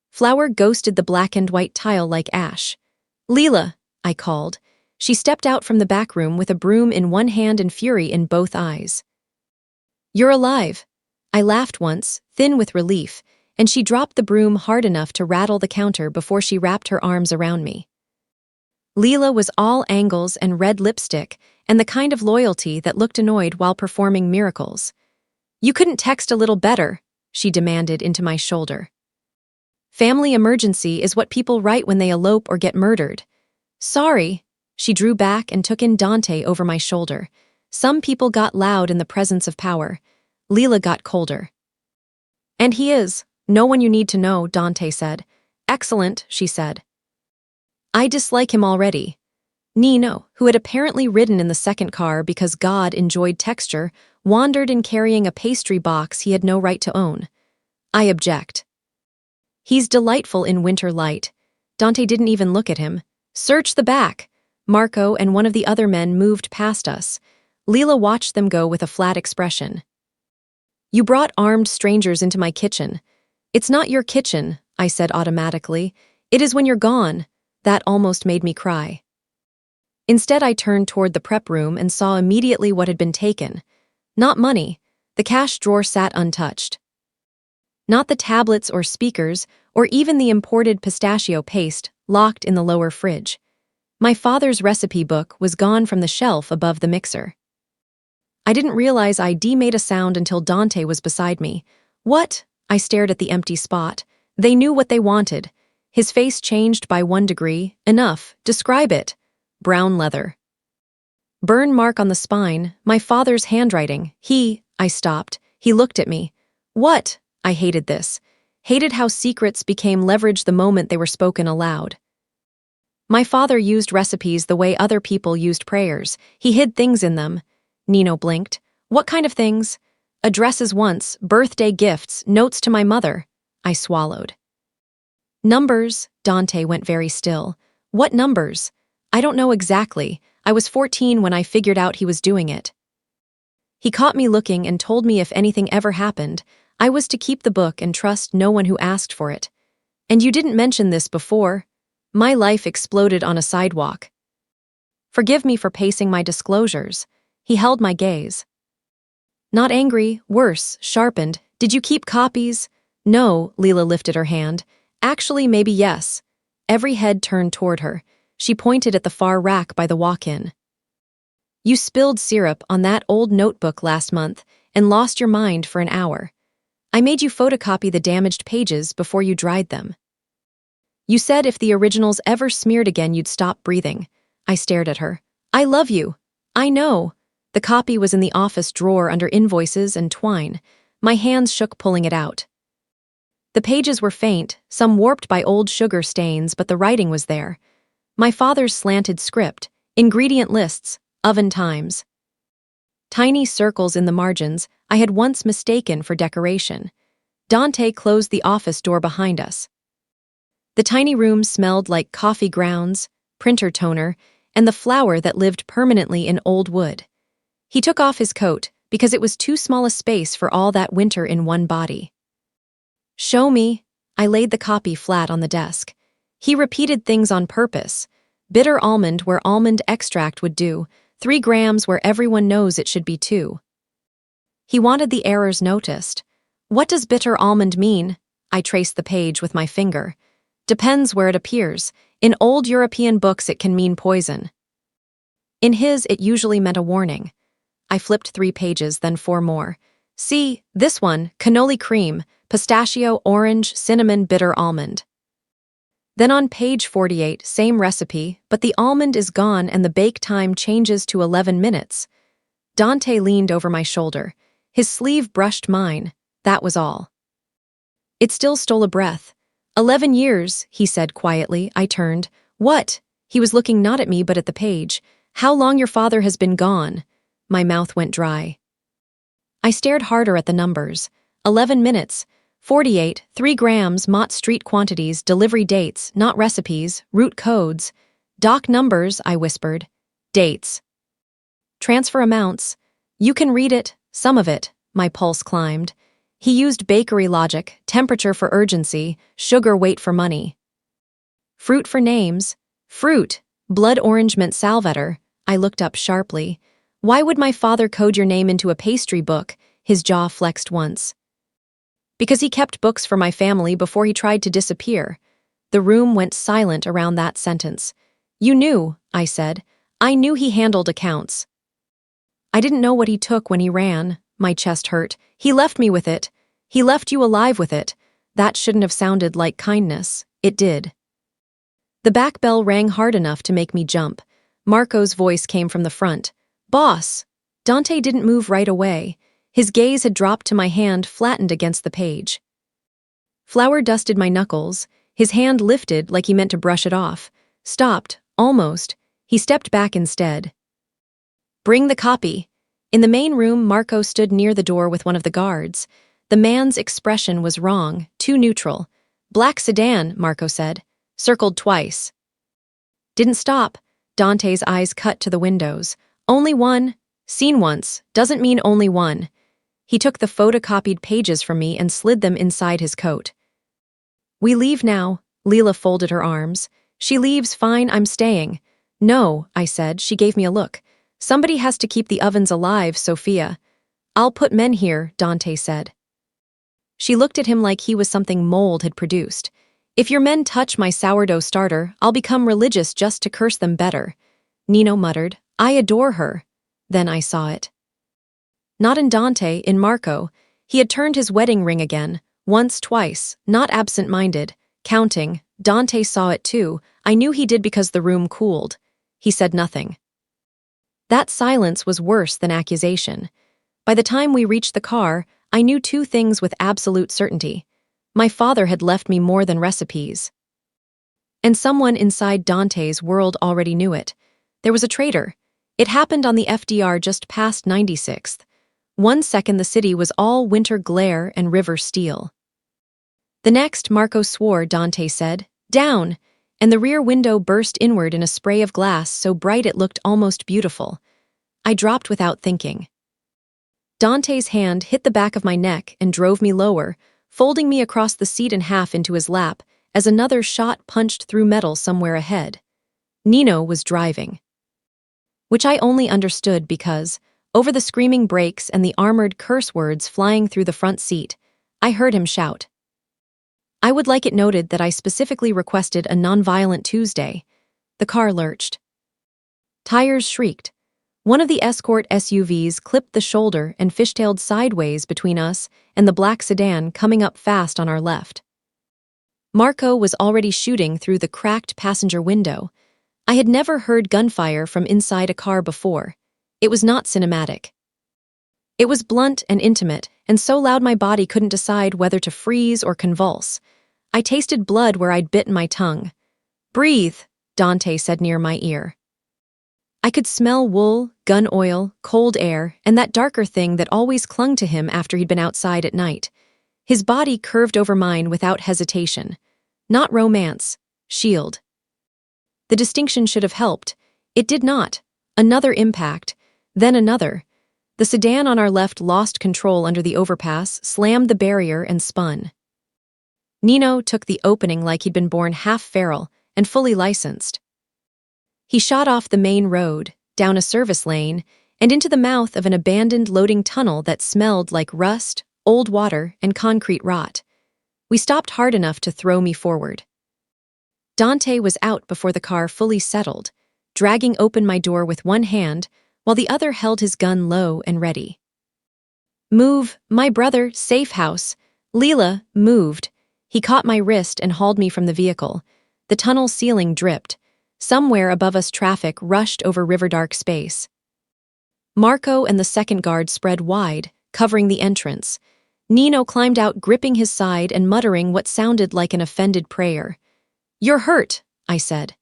S1: Flour ghosted the blackened white tile like ash. "Leela," I called. She stepped out from the back room with a broom in one hand and fury in both eyes. "You're alive." I laughed once, thin with relief, and she dropped the broom hard enough to rattle the counter before she wrapped her arms around me. Leela was all angles and red lipstick, and the kind of loyalty that looked annoyed while performing miracles. "You couldn't text a little better," she demanded into my shoulder. "Family emergency is what people write when they elope or get murdered." "Sorry." She drew back and took in Dante over my shoulder. Some people got loud in the presence of power. Leela got colder. "And he is. No one you need to know," Dante said. "Excellent," she said. "I dislike him already." Nino, who had apparently ridden in the second car because God enjoyed texture, wandered in carrying a pastry box he had no right to own. "I object." "He's delightful in winter light." Dante didn't even look at him. "Search the back." Marco and one of the other men moved past us. Leela watched them go with a flat expression. "You brought armed strangers into my kitchen." "It's not your kitchen," I said automatically. "It is when you're gone." That almost made me cry. Instead, I turned toward the prep room and saw immediately what had been taken. Not money. The cash drawer sat untouched. Not the tablets or speakers, or even the imported pistachio paste locked in the lower fridge. My father's recipe book was gone from the shelf above the mixer. I didn't realize I'd made a sound until Dante was beside me. "What?" I stared at the empty spot. They knew what they wanted. His face changed by 1 degree. "Enough. Describe it." "Brown leather. Burn mark on the spine. My father's handwriting. I stopped. He looked at me. "What?" I hated this. Hated how secrets became leverage the moment they were spoken aloud. My father used recipes the way other people used prayers. He hid things in them. Nino blinked. What kind of things? Addresses once, birthday gifts, notes to my mother. I swallowed. Numbers, Dante went very still. What numbers? I don't know exactly. I was 14 when I figured out he was doing it. He caught me looking and told me if anything ever happened, I was to keep the book and trust no one who asked for it. And you didn't mention this before. My life exploded on a sidewalk. Forgive me for pacing my disclosures. He held my gaze. Not angry, worse, sharpened. Did you keep copies? No, Leela lifted her hand. Actually, maybe yes. Every head turned toward her. She pointed at the far rack by the walk-in. You spilled syrup on that old notebook last month and lost your mind for an hour. I made you photocopy the damaged pages before you dried them. You said if the originals ever smeared again you'd stop breathing. I stared at her. I love you. I know. The copy was in the office drawer under invoices and twine. My hands shook pulling it out. The pages were faint, some warped by old sugar stains, but the writing was there. My father's slanted script, ingredient lists, oven times. Tiny circles in the margins I had once mistaken for decoration. Dante closed the office door behind us. The tiny room smelled like coffee grounds, printer toner, and the flour that lived permanently in old wood. He took off his coat because it was too small a space for all that winter in one body. Show me. I laid the copy flat on the desk. He repeated things on purpose. Bitter almond where almond extract would do, 3 grams where everyone knows it should be 2. He wanted the errors noticed. What does bitter almond mean? I traced the page with my finger. Depends where it appears. In old European books it can mean poison. In his it usually meant a warning. I flipped 3 pages, then 4 more. See, this one, cannoli cream, pistachio, orange, cinnamon, bitter almond. Then on page 48, same recipe, but the almond is gone and the bake time changes to 11 minutes. Dante leaned over my shoulder. His sleeve brushed mine. That was all. It still stole a breath. 11 years, he said quietly. I turned. What? He was looking not at me but at the page. How long your father has been gone? My mouth went dry. I stared harder at the numbers. 11 minutes. 48, 3 grams, Mott Street quantities, delivery dates, not recipes, route codes. Doc numbers, I whispered. Dates. Transfer amounts. You can read it, some of it. My pulse climbed. He used bakery logic, temperature for urgency, sugar weight for money. Fruit for names. Fruit. Blood orange meant salvetter. I looked up sharply. Why would my father code your name into a pastry book? His jaw flexed once. Because he kept books for my family before he tried to disappear. The room went silent around that sentence. You knew, I said. I knew he handled accounts. I didn't know what he took when he ran. My chest hurt. He left me with it. He left you alive with it. That shouldn't have sounded like kindness. It did. The back bell rang hard enough to make me jump. Marco's voice came from the front. Boss! Dante didn't move right away. His gaze had dropped to my hand flattened against the page. Flour dusted my knuckles. His hand lifted like he meant to brush it off. Stopped, almost. He stepped back instead. Bring the copy. In the main room, Marco stood near the door with one of the guards. The man's expression was wrong, too neutral. Black sedan, Marco said. Circled twice. Didn't stop. Dante's eyes cut to the windows. Only one. Seen once. Doesn't mean only one. He took the photocopied pages from me and slid them inside his coat. We leave now. Leela folded her arms. She leaves, fine, I'm staying. No, I said. She gave me a look. Somebody has to keep the ovens alive, Sophia. I'll put men here, Dante said. She looked at him like he was something mold had produced. If your men touch my sourdough starter, I'll become religious just to curse them better. Nino muttered, I adore her. Then I saw it. Not in Dante, in Marco. He had turned his wedding ring again, once, twice, not absent-minded, counting. Dante saw it too. I knew he did because the room cooled. He said nothing. That silence was worse than accusation. By the time we reached the car, I knew 2 things with absolute certainty. My father had left me more than recipes. And someone inside Dante's world already knew it. There was a traitor. It happened on the FDR just past 96th. 1 second the city was all winter glare and river steel. The next, Marco swore, Dante said, "Down!" And the rear window burst inward in a spray of glass so bright it looked almost beautiful. I dropped without thinking. Dante's hand hit the back of my neck and drove me lower, folding me across the seat in half into his lap as another shot punched through metal somewhere ahead. Nino was driving. Which I only understood because, over the screaming brakes and the armored curse words flying through the front seat, I heard him shout. I would like it noted that I specifically requested a nonviolent Tuesday. The car lurched. Tires shrieked. One of the escort SUVs clipped the shoulder and fishtailed sideways between us and the black sedan coming up fast on our left. Marco was already shooting through the cracked passenger window. I had never heard gunfire from inside a car before. It was not cinematic. It was blunt and intimate, and so loud my body couldn't decide whether to freeze or convulse. I tasted blood where I'd bitten my tongue. "Breathe," Dante said near my ear. I could smell wool, gun oil, cold air, and that darker thing that always clung to him after he'd been outside at night. His body curved over mine without hesitation. Not romance, shield. The distinction should have helped. It did not. Another impact, then another. The sedan on our left lost control under the overpass, slammed the barrier, and spun. Nino took the opening like he'd been born half feral and fully licensed. He shot off the main road, down a service lane, and into the mouth of an abandoned loading tunnel that smelled like rust, old water, and concrete rot. We stopped hard enough to throw me forward. Dante was out before the car fully settled, dragging open my door with one hand, while the other held his gun low and ready. "Move, my brother, safe house." Leela moved. He caught my wrist and hauled me from the vehicle. The tunnel ceiling dripped. Somewhere above us traffic rushed over river-dark space. Marco and the second guard spread wide, covering the entrance. Nino climbed out gripping his side and muttering what sounded like an offended prayer. "You're hurt," I said.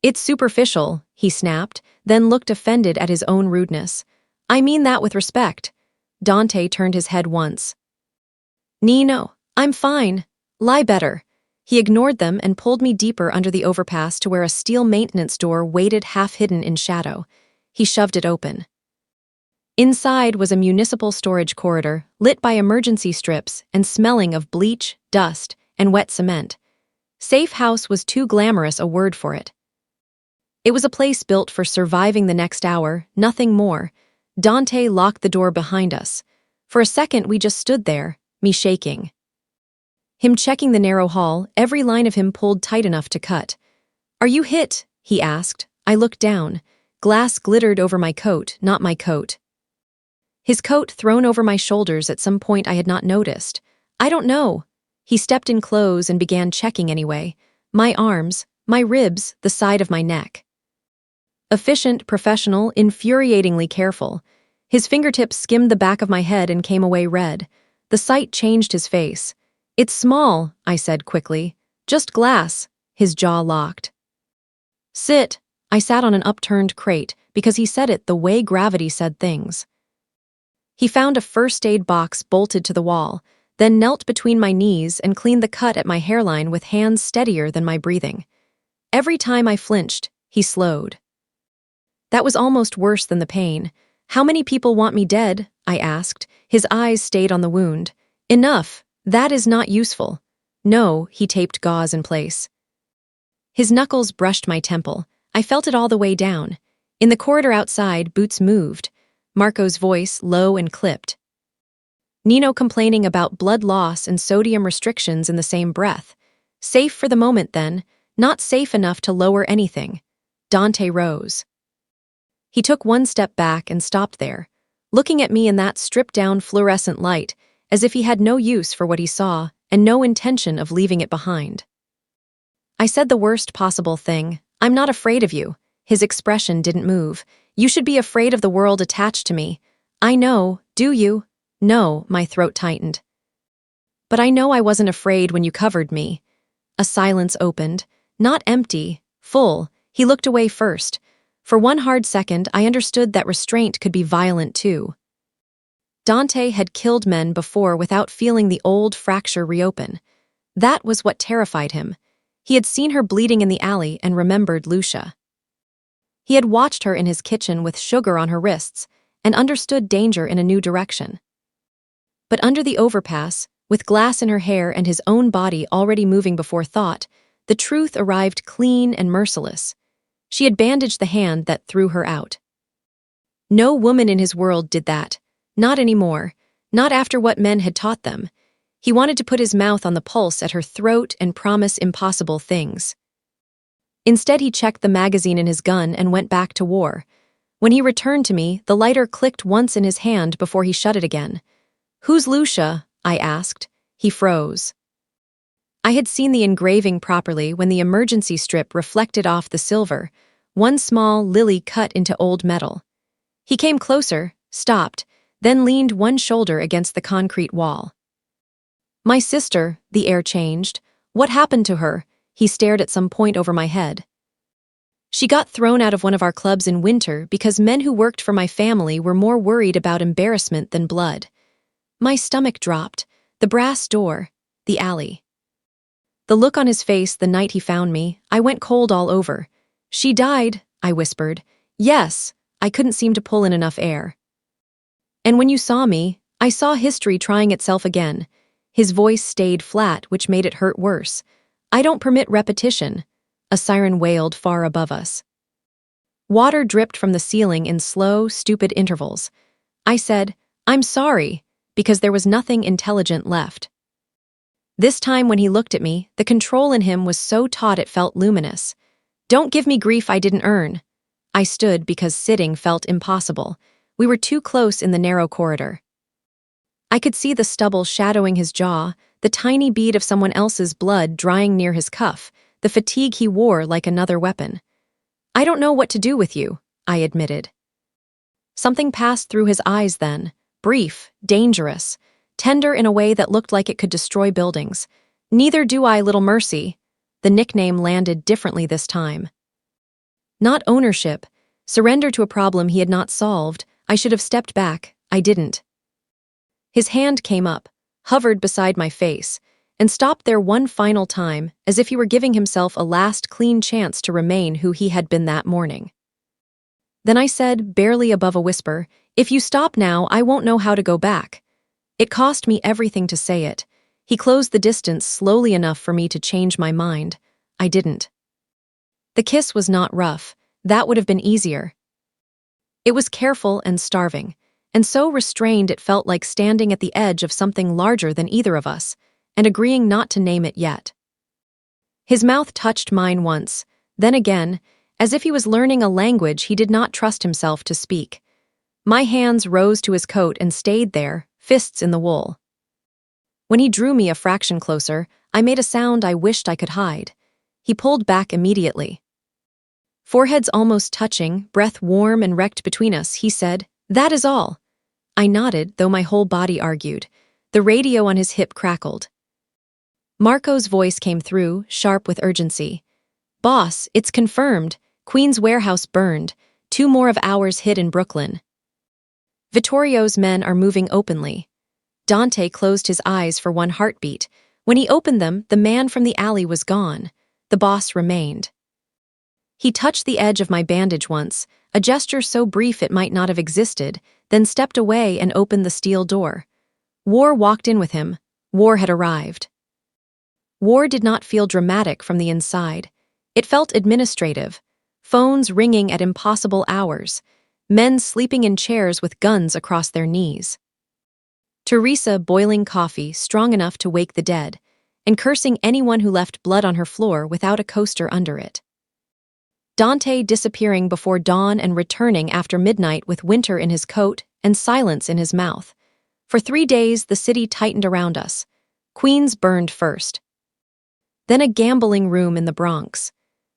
S1: "It's superficial," he snapped, then looked offended at his own rudeness. "I mean that with respect." Dante turned his head once. "Nino, I'm fine. Lie better." He ignored them and pulled me deeper under the overpass to where a steel maintenance door waited half-hidden in shadow. He shoved it open. Inside was a municipal storage corridor, lit by emergency strips and smelling of bleach, dust, and wet cement. Safe house was too glamorous a word for it. It was a place built for surviving the next hour, nothing more. Dante locked the door behind us. For a second we just stood there, me shaking. Him checking the narrow hall, every line of him pulled tight enough to cut. "Are you hit?" he asked. I looked down. Glass glittered over my coat, not my coat. His coat thrown over my shoulders at some point I had not noticed. "I don't know." He stepped in close and began checking anyway. My arms, my ribs, the side of my neck. Efficient, professional, infuriatingly careful. His fingertips skimmed the back of my head and came away red. The sight changed his face. "It's small," I said quickly. "Just glass." His jaw locked. "Sit." I sat on an upturned crate because he said it the way gravity said things. He found a first aid box bolted to the wall, then knelt between my knees and cleaned the cut at my hairline with hands steadier than my breathing. Every time I flinched, he slowed. That was almost worse than the pain. "How many people want me dead?" I asked. His eyes stayed on the wound. "Enough. That is not useful." "No," he taped gauze in place. His knuckles brushed my temple. I felt it all the way down. In the corridor outside, boots moved. Marco's voice, low and clipped. Nino complaining about blood loss and sodium restrictions in the same breath. Safe for the moment then, not safe enough to lower anything. Dante rose. He took one step back and stopped there, looking at me in that stripped-down fluorescent light, as if he had no use for what he saw and no intention of leaving it behind. I said the worst possible thing. "I'm not afraid of you." His expression didn't move. "You should be afraid of the world attached to me." "I know, do you?" "No," my throat tightened. "But I know I wasn't afraid when you covered me." A silence opened. Not empty, full. He looked away first. For one hard second, I understood that restraint could be violent too. Dante had killed men before without feeling the old fracture reopen. That was what terrified him. He had seen her bleeding in the alley and remembered Lucia. He had watched her in his kitchen with sugar on her wrists and understood danger in a new direction. But under the overpass, with glass in her hair and his own body already moving before thought, the truth arrived clean and merciless. She had bandaged the hand that threw her out. No woman in his world did that. Not anymore. Not after what men had taught them. He wanted to put his mouth on the pulse at her throat and promise impossible things. Instead, he checked the magazine in his gun and went back to war. When he returned to me, the lighter clicked once in his hand before he shut it again. "Who's Lucia?" I asked. He froze. I had seen the engraving properly when the emergency strip reflected off the silver, one small lily cut into old metal. He came closer, stopped, then leaned one shoulder against the concrete wall. "My sister," the air changed. "What happened to her?" He stared at some point over my head. "She got thrown out of one of our clubs in winter because men who worked for my family were more worried about embarrassment than blood." My stomach dropped. The brass door, the alley. The look on his face the night he found me, I went cold all over. "She died," I whispered. "Yes," I couldn't seem to pull in enough air. "And when you saw me, I saw history trying itself again." His voice stayed flat, which made it hurt worse. "I don't permit repetition." A siren wailed far above us. Water dripped from the ceiling in slow, stupid intervals. I said, "I'm sorry," because there was nothing intelligent left. This time when he looked at me, the control in him was so taut it felt luminous. "Don't give me grief I didn't earn." I stood because sitting felt impossible. We were too close in the narrow corridor. I could see the stubble shadowing his jaw, the tiny bead of someone else's blood drying near his cuff, the fatigue he wore like another weapon. "I don't know what to do with you," I admitted. Something passed through his eyes then, brief, dangerous, tender in a way that looked like it could destroy buildings. "Neither do I, Little Mercy." The nickname landed differently this time. Not ownership, surrender to a problem he had not solved. I should have stepped back. I didn't. His hand came up, hovered beside my face, and stopped there one final time, as if he were giving himself a last clean chance to remain who he had been that morning. Then I said, barely above a whisper, "If you stop now, I won't know how to go back." It cost me everything to say it. He closed the distance slowly enough for me to change my mind. I didn't. The kiss was not rough. That would have been easier. It was careful and starving, and so restrained it felt like standing at the edge of something larger than either of us, and agreeing not to name it yet. His mouth touched mine once, then again, as if he was learning a language he did not trust himself to speak. My hands rose to his coat and stayed there, fists in the wool. When he drew me a fraction closer, I made a sound I wished I could hide. He pulled back immediately. Foreheads almost touching, breath warm and wrecked between us, he said, "That is all." I nodded, though my whole body argued. The radio on his hip crackled. Marco's voice came through, sharp with urgency. "Boss, it's confirmed. Queen's warehouse burned. 2 more of ours hid in Brooklyn. Vittorio's men are moving openly." Dante closed his eyes for one heartbeat. When he opened them, the man from the alley was gone. The boss remained. He touched the edge of my bandage once, a gesture so brief it might not have existed, then stepped away and opened the steel door. War walked in with him. War had arrived. War did not feel dramatic from the inside. It felt administrative. Phones ringing at impossible hours. Men sleeping in chairs with guns across their knees. Teresa boiling coffee strong enough to wake the dead, and cursing anyone who left blood on her floor without a coaster under it. Dante disappearing before dawn and returning after midnight with winter in his coat and silence in his mouth. For 3 days, the city tightened around us. Queens burned first. Then a gambling room in the Bronx.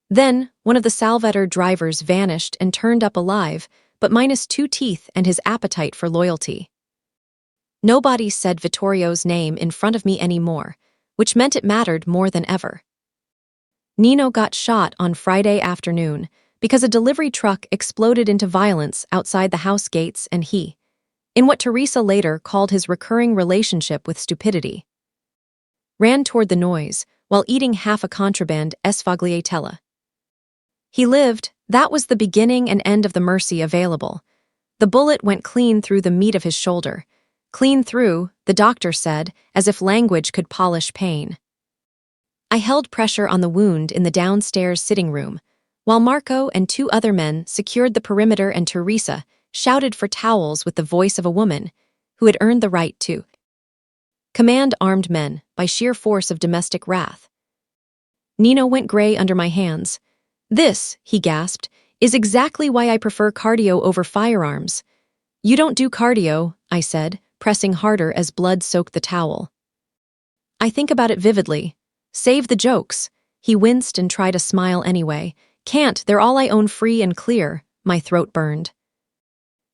S1: Then, one of the Salvator drivers vanished and turned up alive, but minus 2 teeth and his appetite for loyalty. Nobody said Vittorio's name in front of me anymore, which meant it mattered more than ever. Nino got shot on Friday afternoon because a delivery truck exploded into violence outside the house gates and he, in what Teresa later called his recurring relationship with stupidity, ran toward the noise while eating half a contraband sfogliatella. He lived. That was the beginning and end of the mercy available. The bullet went clean through the meat of his shoulder. Clean through, the doctor said, as if language could polish pain. I held pressure on the wound in the downstairs sitting room, while Marco and two other men secured the perimeter and Teresa shouted for towels with the voice of a woman who had earned the right to command armed men by sheer force of domestic wrath. Nino went gray under my hands. "This," he gasped, "is exactly why I prefer cardio over firearms." "You don't do cardio," I said, pressing harder as blood soaked the towel. "I think about it vividly. Save the jokes." He winced and tried a smile anyway. "Can't, they're all I own free and clear." My throat burned.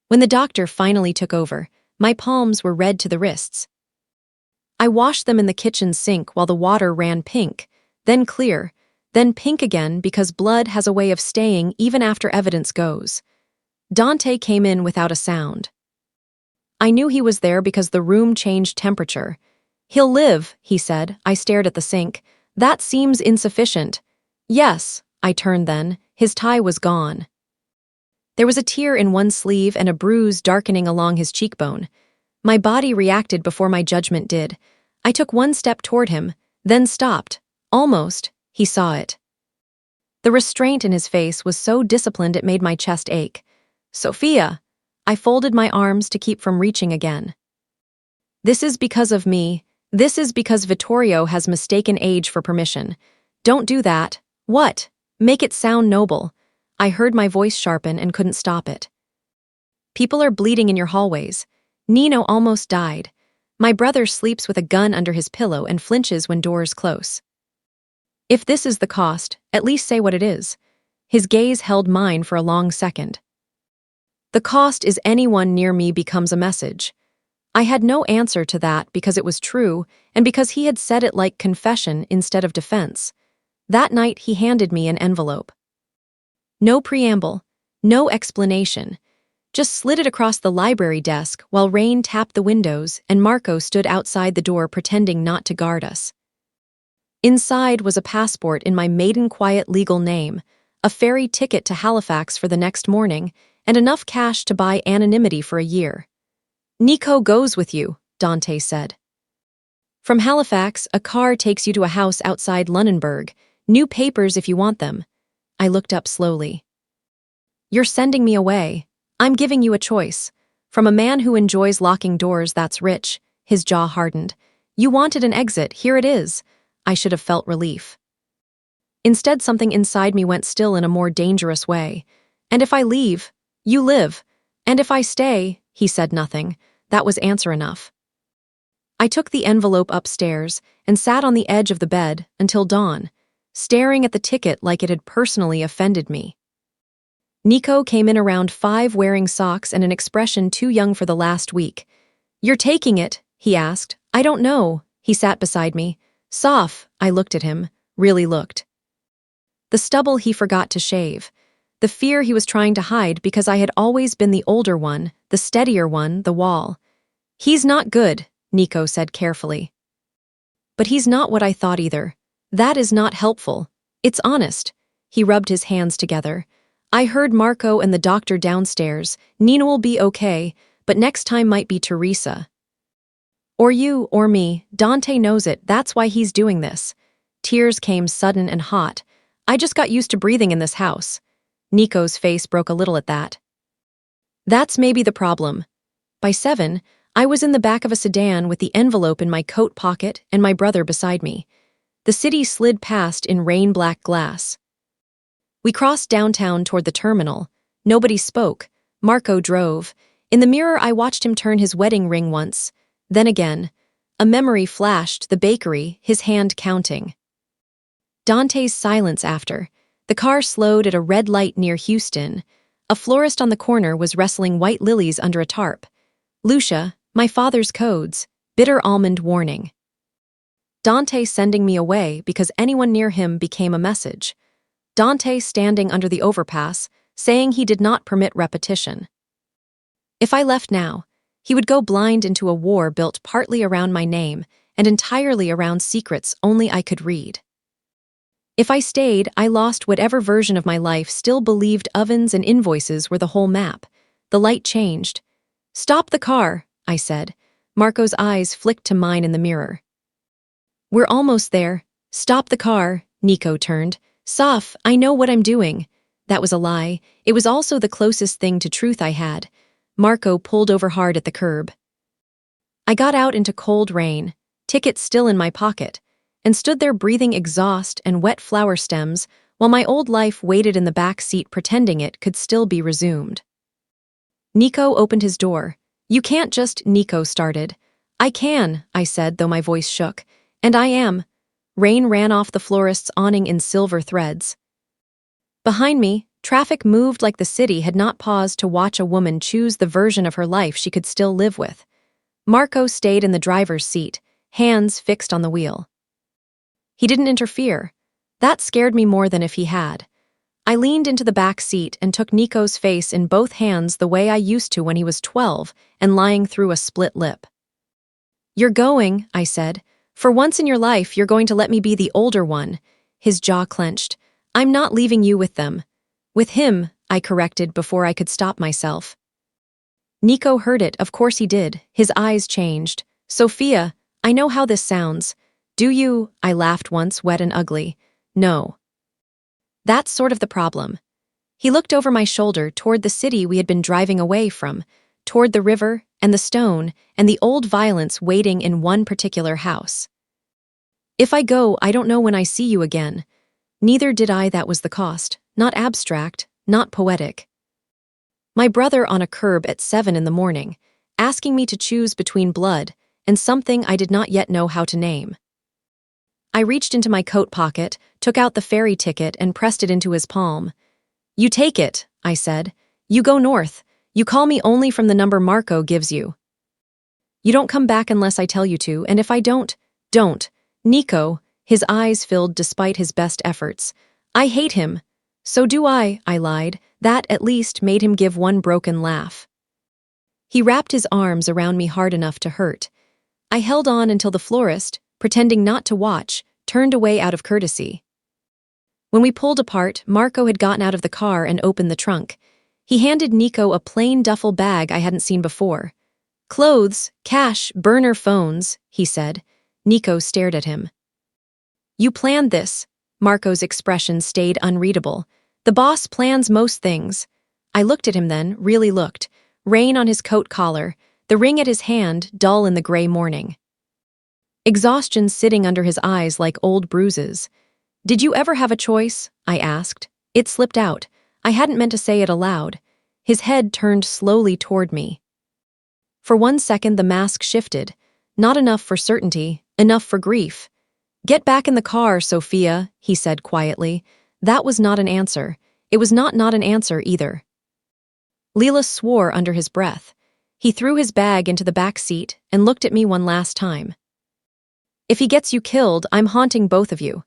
S1: When the doctor finally took over, my palms were red to the wrists. I washed them in the kitchen sink while the water ran pink, then clear, then pink again because blood has a way of staying even after evidence goes. Dante came in without a sound. I knew he was there because the room changed temperature. "He'll live," he said. I stared at the sink. "That seems insufficient." "Yes," I turned then. His tie was gone. There was a tear in one sleeve and a bruise darkening along his cheekbone. My body reacted before my judgment did. I took one step toward him, then stopped. Almost. He saw it. The restraint in his face was so disciplined it made my chest ache. "Sophia!" I folded my arms to keep from reaching again. "This is because of me. This is because Vittorio has mistaken age for permission. Don't do that." "What?" "Make it sound noble." I heard my voice sharpen and couldn't stop it. "People are bleeding in your hallways. Nino almost died. My brother sleeps with a gun under his pillow and flinches when doors close. If this is the cost, at least say what it is." His gaze held mine for a long second. "The cost is anyone near me becomes a message." I had no answer to that because it was true and because he had said it like confession instead of defense. That night he handed me an envelope. No preamble, no explanation. Just slid it across the library desk while rain tapped the windows and Marco stood outside the door pretending not to guard us. Inside was a passport in my maiden quiet legal name, a ferry ticket to Halifax for the next morning, and enough cash to buy anonymity for a year. "Nico goes with you," Dante said. "From Halifax, a car takes you to a house outside Lunenburg. New papers if you want them." I looked up slowly. "You're sending me away. I'm giving you a choice. From a man who enjoys locking doors that's rich." His jaw hardened. "You wanted an exit, here it is." I should have felt relief. Instead, something inside me went still in a more dangerous way. "And if I leave, you live. And if I stay," he said nothing. That was answer enough. I took the envelope upstairs and sat on the edge of the bed until dawn, staring at the ticket like it had personally offended me. Nico came in around 5 wearing socks and an expression too young for the last week. "You're taking it?" he asked. "I don't know." He sat beside me. "Soph," I looked at him, really looked. The stubble he forgot to shave. The fear he was trying to hide because I had always been the older one, the steadier one, the wall. "He's not good," Nico said carefully. "But he's not what I thought either. That is not helpful. It's honest." He rubbed his hands together. "I heard Marco and the doctor downstairs. Nina will be okay, but next time might be Teresa. Or you, or me. Dante knows it, that's why he's doing this." Tears came sudden and hot. "I just got used to breathing in this house." Nico's face broke a little at that. "That's maybe the problem." By 7, I was in the back of a sedan with the envelope in my coat pocket and my brother beside me. The city slid past in rain-black glass. We crossed downtown toward the terminal. Nobody spoke. Marco drove. In the mirror, I watched him turn his wedding ring once. Then again. A memory flashed, the bakery, his hand counting. Dante's silence after. The car slowed at a red light near Houston. A florist on the corner was wrestling white lilies under a tarp. "Lucia, my father's codes. Bitter almond warning." Dante sending me away because anyone near him became a message. Dante standing under the overpass, saying he did not permit repetition. If I left now, he would go blind into a war built partly around my name and entirely around secrets only I could read. If I stayed, I lost whatever version of my life still believed ovens and invoices were the whole map. The light changed. "Stop the car," I said. Marco's eyes flicked to mine in the mirror. "We're almost there. Stop the car," Nico turned. "Saf, I know what I'm doing." That was a lie. It was also the closest thing to truth I had. Marco pulled over hard at the curb. I got out into cold rain, ticket still in my pocket, and stood there breathing exhaust and wet flower stems while my old life waited in the back seat pretending it could still be resumed. Nico opened his door. "You can't just," Nico started. "I can," I said, though my voice shook. "And I am." Rain ran off the florist's awning in silver threads. Behind me, traffic moved like the city had not paused to watch a woman choose the version of her life she could still live with. Marco stayed in the driver's seat, hands fixed on the wheel. He didn't interfere. That scared me more than if he had. I leaned into the back seat and took Nico's face in both hands the way I used to when he was 12 and lying through a split lip. "You're going," I said. "For once in your life, you're going to let me be the older one." His jaw clenched. "I'm not leaving you with them." "With him," I corrected before I could stop myself. Nico heard it, of course he did. His eyes changed. "Sophia, I know how this sounds." "Do you?" I laughed once, wet and ugly. "No." That's sort of the problem. He looked over my shoulder toward the city we had been driving away from, toward the river and the stone and the old violence waiting in one particular house. "If I go, I don't know when I see you again." Neither did I. That was the cost. Not abstract, not poetic. My brother on a curb at 7 in the morning, asking me to choose between blood and something I did not yet know how to name. I reached into my coat pocket, took out the ferry ticket and pressed it into his palm. "You take it," I said. "You go north. You call me only from the number Marco gives you. You don't come back unless I tell you to, and if I don't." Nico, his eyes filled despite his best efforts. "I hate him." "So do I lied. That, at least, made him give one broken laugh. He wrapped his arms around me hard enough to hurt. I held on until the florist, pretending not to watch, turned away out of courtesy. When we pulled apart, Marco had gotten out of the car and opened the trunk. He handed Nico a plain duffel bag I hadn't seen before. "Clothes, cash, burner phones," he said. Nico stared at him. "You planned this." Marco's expression stayed unreadable. "The boss plans most things." I looked at him then, really looked. Rain on his coat collar, the ring at his hand dull in the gray morning. Exhaustion sitting under his eyes like old bruises. "Did you ever have a choice?" I asked. It slipped out. I hadn't meant to say it aloud. His head turned slowly toward me. For 1 second the mask shifted. Not enough for certainty, enough for grief. "Get back in the car, Sophia," he said quietly. That was not an answer. It was not an answer either. Leela swore under his breath. He threw his bag into the back seat and looked at me one last time. "If he gets you killed, I'm haunting both of you.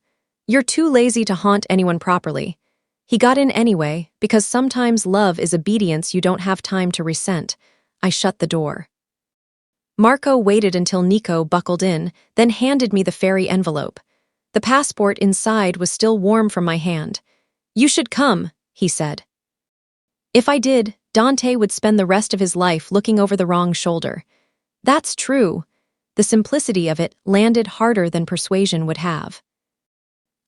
S1: You're too lazy to haunt anyone properly." He got in anyway, because sometimes love is obedience you don't have time to resent. I shut the door. Marco waited until Nico buckled in, then handed me the ferry envelope. The passport inside was still warm from my hand. "You should come," he said. If I did, Dante would spend the rest of his life looking over the wrong shoulder. That's true. The simplicity of it landed harder than persuasion would have.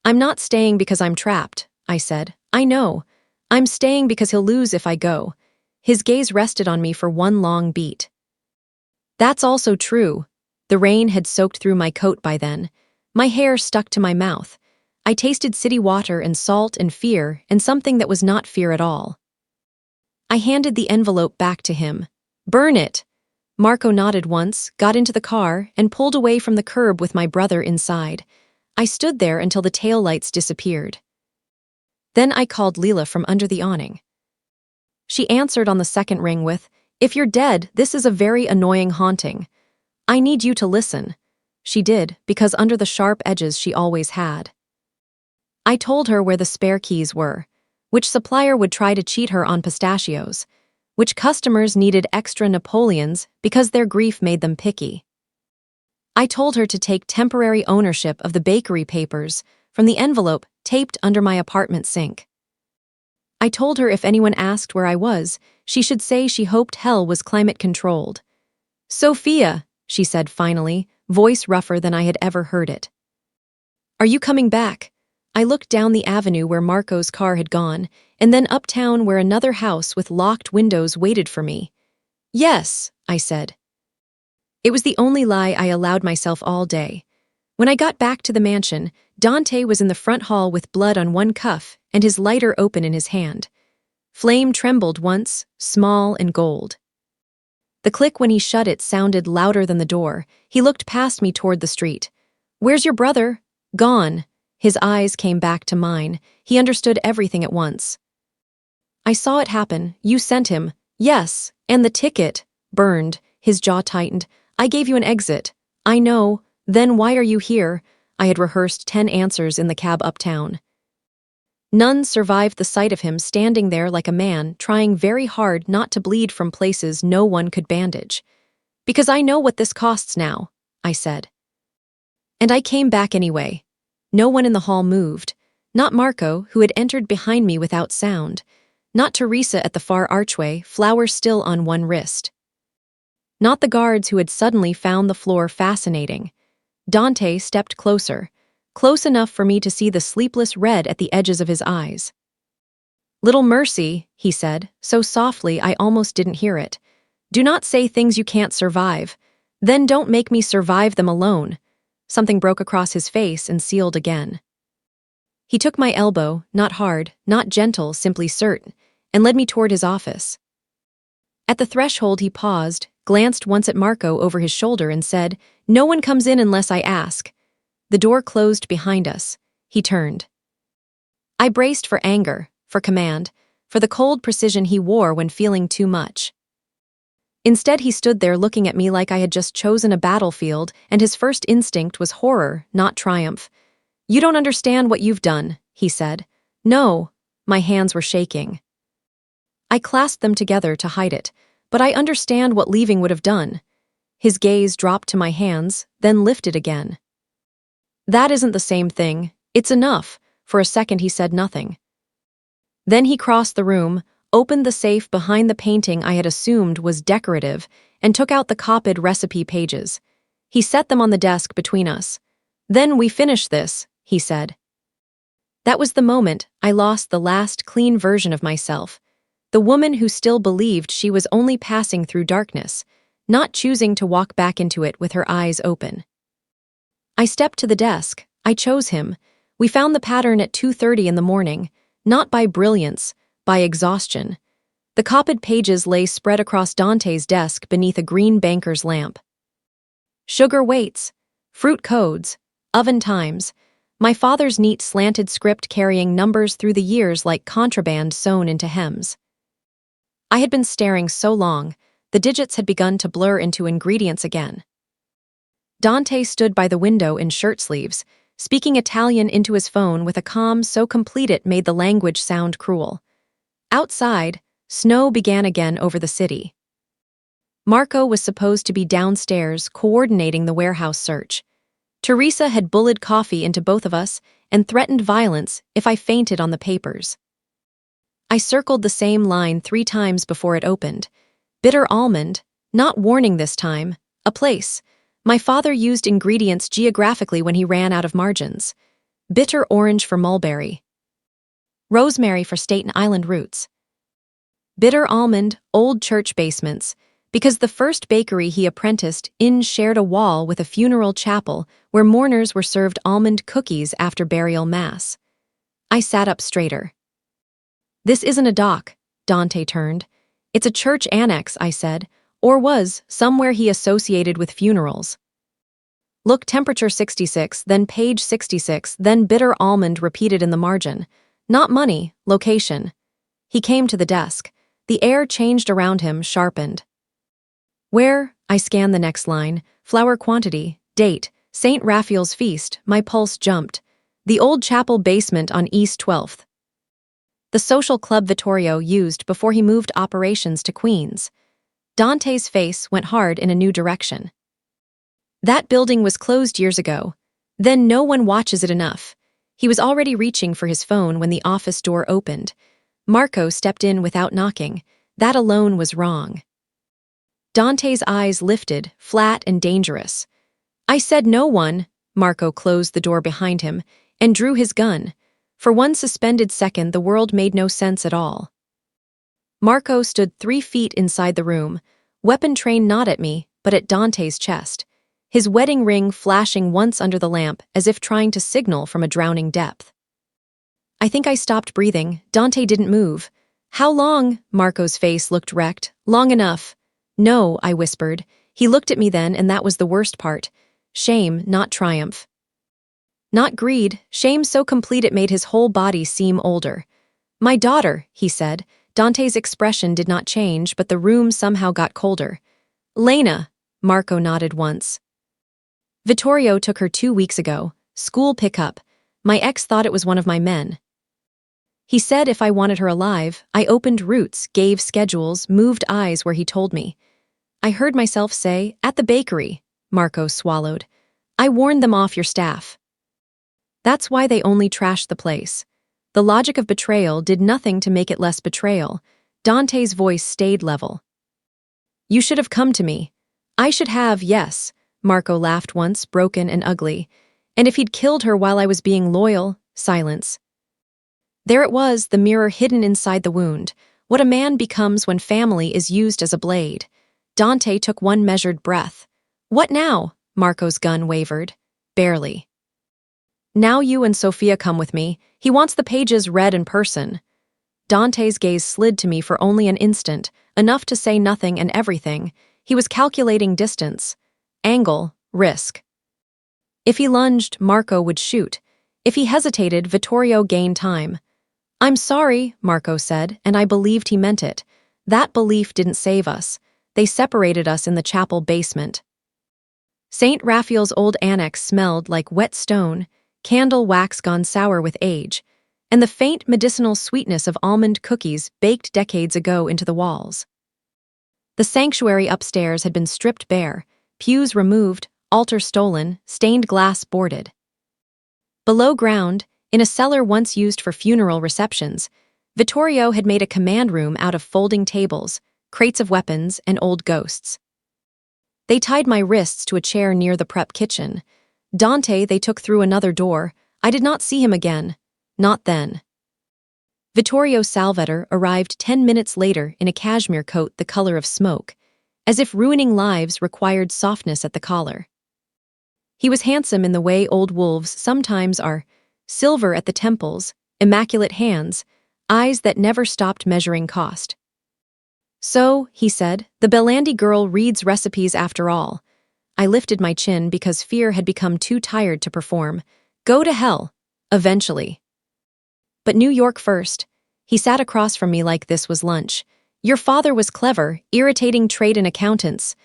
S1: "I'm not staying because I'm trapped," I said. "I know. I'm staying because he'll lose if I go." His gaze rested on me for one long beat. "That's also true." The rain had soaked through my coat by then. My hair stuck to my mouth. I tasted city water and salt and fear and something that was not fear at all. I handed the envelope back to him. "Burn it." Marco nodded once, got into the car, and pulled away from the curb with my brother inside. I stood there until the taillights disappeared. Then I called Leela from under the awning. She answered on the second ring with, "If you're dead, this is a very annoying haunting. I need you to listen." she did, because under the sharp edges she always had. I told her where the spare keys were, which supplier would try to cheat her on pistachios, which customers needed extra Napoleons because their grief made them picky. I told her to take temporary ownership of the bakery papers from the envelope taped under my apartment sink. I told her if anyone asked where I was, she should say she hoped hell was climate-controlled. "Sophia," she said finally, voice rougher than I had ever heard it. "Are you coming back?" I looked down the avenue where Marco's car had gone, and then uptown where another house with locked windows waited for me. "Yes," I said. It was the only lie I allowed myself all day. When I got back to the mansion, Dante was in the front hall with blood on one cuff and his lighter open in his hand. Flame trembled once, small and gold. The click when he shut it sounded louder than the door. He looked past me toward the street. "Where's your brother?" "Gone." His eyes came back to mine. He understood everything at once. "I saw it happen. You sent him." "Yes, and the ticket." Burned. His jaw tightened. "I gave you an exit." "I know. Then why are you here?" I had rehearsed 10 answers in the cab uptown. None survived the sight of him standing there like a man, trying very hard not to bleed from places no one could bandage. "Because I know what this costs now," I said. And I came back anyway. No one in the hall moved. Not Marco, who had entered behind me without sound. Not Teresa at the far archway, flower still on one wrist. Not the guards who had suddenly found the floor fascinating. Dante stepped closer, close enough for me to see the sleepless red at the edges of his eyes. "Little Mercy," he said, so softly I almost didn't hear it. "Do not say things you can't survive. Then don't make me survive them alone." Something broke across his face and sealed again. He took my elbow, not hard, not gentle, simply certain, and led me toward his office. At the threshold he paused, glanced once at Marco over his shoulder and said, "No one comes in unless I ask." The door closed behind us. He turned. I braced for anger, for command, for the cold precision he wore when feeling too much. Instead he stood there looking at me like I had just chosen a battlefield, and his first instinct was horror, not triumph. "You don't understand what you've done," he said. "No." My hands were shaking. I clasped them together to hide it, but I understand what leaving would have done. His gaze dropped to my hands, then lifted again. "That isn't the same thing. It's enough." For a second he said nothing. Then he crossed the room, opened the safe behind the painting I had assumed was decorative, and took out the copied recipe pages. He set them on the desk between us. "Then we finish this," he said. That was the moment I lost the last clean version of myself, the woman who still believed she was only passing through darkness, not choosing to walk back into it with her eyes open. I stepped to the desk. I chose him. We found the pattern at 2:30 in the morning, not by brilliance, by exhaustion. The copied pages lay spread across Dante's desk beneath a green banker's lamp. Sugar weights, fruit codes, oven times, my father's neat slanted script carrying numbers through the years like contraband sewn into hems. I had been staring so long, the digits had begun to blur into ingredients again. Dante stood by the window in shirt sleeves, speaking Italian into his phone with a calm so complete it made the language sound cruel. Outside, snow began again over the city. Marco was supposed to be downstairs coordinating the warehouse search. Teresa had bullied coffee into both of us and threatened violence if I fainted on the papers. I circled the same line 3 times before it opened. Bitter almond, not warning this time, a place. My father used ingredients geographically when he ran out of margins. Bitter orange for mulberry. Rosemary for Staten Island roots. Bitter almond, old church basements, because the first bakery he apprenticed in shared a wall with a funeral chapel where mourners were served almond cookies after burial mass. I sat up straighter. "This isn't a dock," Dante turned. "It's a church annex," I said, or was, somewhere he associated with funerals. Look, temperature 66, then page 66, then bitter almond repeated in the margin. Not money, location. He came to the desk. The air changed around him, sharpened. "Where?" I scanned the next line. "Flour quantity, date, St. Raphael's Feast, my pulse jumped. The old chapel basement on East 12th. The social club Vittorio used before he moved operations to Queens. Dante's face went hard in a new direction. That building was closed years ago. Then no one watches it enough. He was already reaching for his phone when the office door opened. Marco stepped in without knocking. That alone was wrong. Dante's eyes lifted, flat and dangerous. I said no one. Marco closed the door behind him and drew his gun. For one suspended second, the world made no sense at all. Marco stood 3 feet inside the room, weapon trained not at me, but at Dante's chest, his wedding ring flashing once under the lamp as if trying to signal from a drowning depth. I think I stopped breathing. Dante didn't move. How long? Marco's face looked wrecked. Long enough. No, I whispered. He looked at me then, and that was the worst part. Shame, not triumph. Not greed, shame so complete it made his whole body seem older. My daughter, he said. Dante's expression did not change, but the room somehow got colder. Lena, Marco nodded once. Vittorio took her 2 weeks ago. School pickup. My ex thought it was one of my men. He said if I wanted her alive, I opened routes, gave schedules, moved eyes where he told me. I heard myself say, at the bakery. Marco swallowed. I warned them off your staff. That's why they only trashed the place. The logic of betrayal did nothing to make it less betrayal. Dante's voice stayed level. You should have come to me. I should have, yes. Marco laughed once, broken and ugly. And if he'd killed her while I was being loyal, silence. There it was, the mirror hidden inside the wound. What a man becomes when family is used as a blade. Dante took one measured breath. What now? Marco's gun wavered. Barely. Now you and Sophia come with me. He wants the pages read in person. Dante's gaze slid to me for only an instant, enough to say nothing and everything. He was calculating distance, angle, risk. If he lunged, Marco would shoot. If he hesitated, Vittorio gained time. I'm sorry, Marco said, and I believed he meant it. That belief didn't save us. They separated us in the chapel basement. St. Raphael's old annex smelled like wet stone, candle wax gone sour with age, and the faint medicinal sweetness of almond cookies baked decades ago into the walls. The sanctuary upstairs had been stripped bare, pews removed, altar stolen, stained glass boarded. Below ground, in a cellar once used for funeral receptions, Vittorio had made a command room out of folding tables, crates of weapons, and old ghosts. They tied my wrists to a chair near the prep kitchen. Dante they took through another door. I did not see him again. Not then. Vittorio Salvetor arrived 10 minutes later in a cashmere coat the color of smoke, as if ruining lives required softness at the collar. He was handsome in the way old wolves sometimes are, silver at the temples, immaculate hands, eyes that never stopped measuring cost. So, he said, the Belandi girl reads recipes after all. I lifted my chin because fear had become too tired to perform. Go to hell. Eventually. But New York first. He sat across from me like this was lunch. Your father was clever, irritating trade and accountants.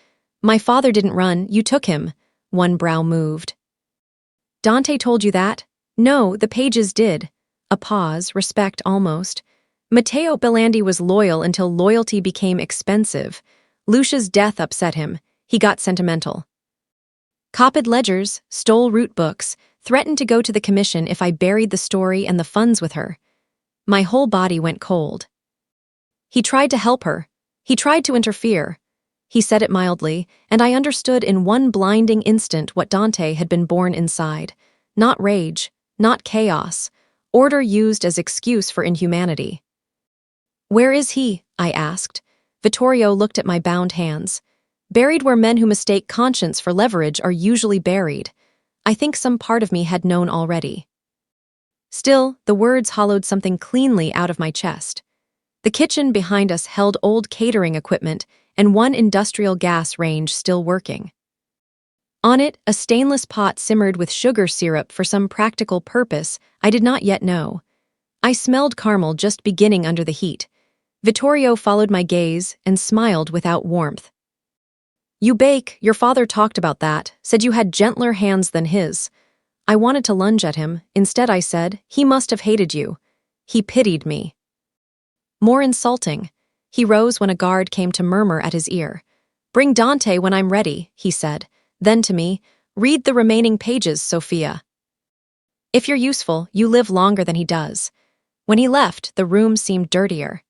S1: My father didn't run, you took him. One brow moved. Dante told you that? No, the pages did. A pause, respect almost. Matteo Belandi was loyal until loyalty became expensive. Lucia's death upset him. He got sentimental. Copied ledgers, stole root books, threatened to go to the commission if I buried the story and the funds with her. My whole body went cold. He tried to help her. He tried to interfere. He said it mildly, and I understood in one blinding instant what Dante had been born inside. Not rage, not chaos, order used as excuse for inhumanity. Where is he? I asked. Vittorio looked at my bound hands. Buried where men who mistake conscience for leverage are usually buried. I think some part of me had known already. Still, the words hollowed something cleanly out of my chest. The kitchen behind us held old catering equipment and one industrial gas range still working. On it, a stainless pot simmered with sugar syrup for some practical purpose I did not yet know. I smelled caramel just beginning under the heat. Vittorio followed my gaze and smiled without warmth. You bake, your father talked about that, said you had gentler hands than his. I wanted to lunge at him, instead I said, he must have hated you. He pitied me. More insulting. He rose when a guard came to murmur at his ear. Bring Dante when I'm ready, he said. Then to me, read the remaining pages, Sophia. If you're useful, you live longer than he does. When he left, the room seemed dirtier.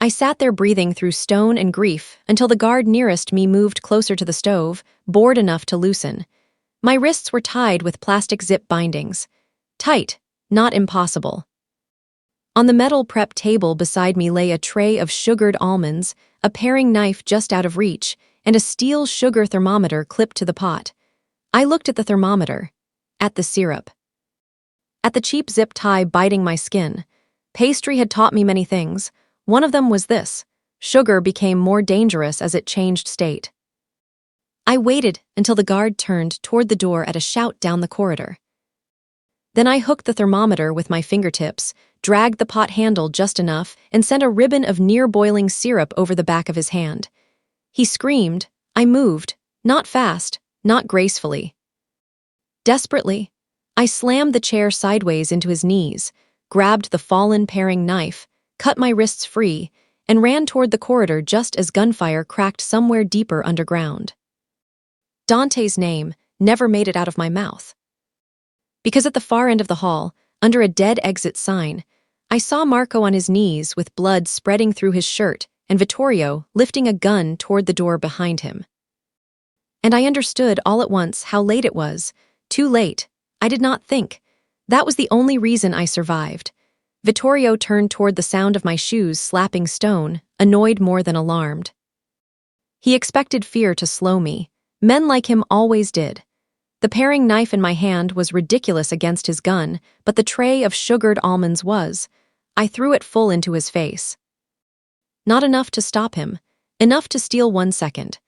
S1: I sat there breathing through stone and grief until the guard nearest me moved closer to the stove, bored enough to loosen. My wrists were tied with plastic zip bindings. Tight, not impossible. On the metal prep table beside me lay a tray of sugared almonds, a paring knife just out of reach, and a steel sugar thermometer clipped to the pot. I looked at the thermometer, at the syrup, at the cheap zip tie biting my skin. Pastry had taught me many things. One of them was this: sugar became more dangerous as it changed state. I waited until the guard turned toward the door at a shout down the corridor. Then I hooked the thermometer with my fingertips, dragged the pot handle just enough, and sent a ribbon of near-boiling syrup over the back of his hand. He screamed. I moved, not fast, not gracefully. Desperately, I slammed the chair sideways into his knees, grabbed the fallen paring knife, cut my wrists free, and ran toward the corridor just as gunfire cracked somewhere deeper underground. Dante's name never made it out of my mouth. Because at the far end of the hall, under a dead exit sign, I saw Marco on his knees with blood spreading through his shirt and Vittorio lifting a gun toward the door behind him. And I understood all at once how late it was. Too late. I did not think. That was the only reason I survived. Vittorio turned toward the sound of my shoes slapping stone, annoyed more than alarmed. He expected fear to slow me. Men like him always did. The paring knife in my hand was ridiculous against his gun, but the tray of sugared almonds was. I threw it full into his face. Not enough to stop him, enough to steal 1 second.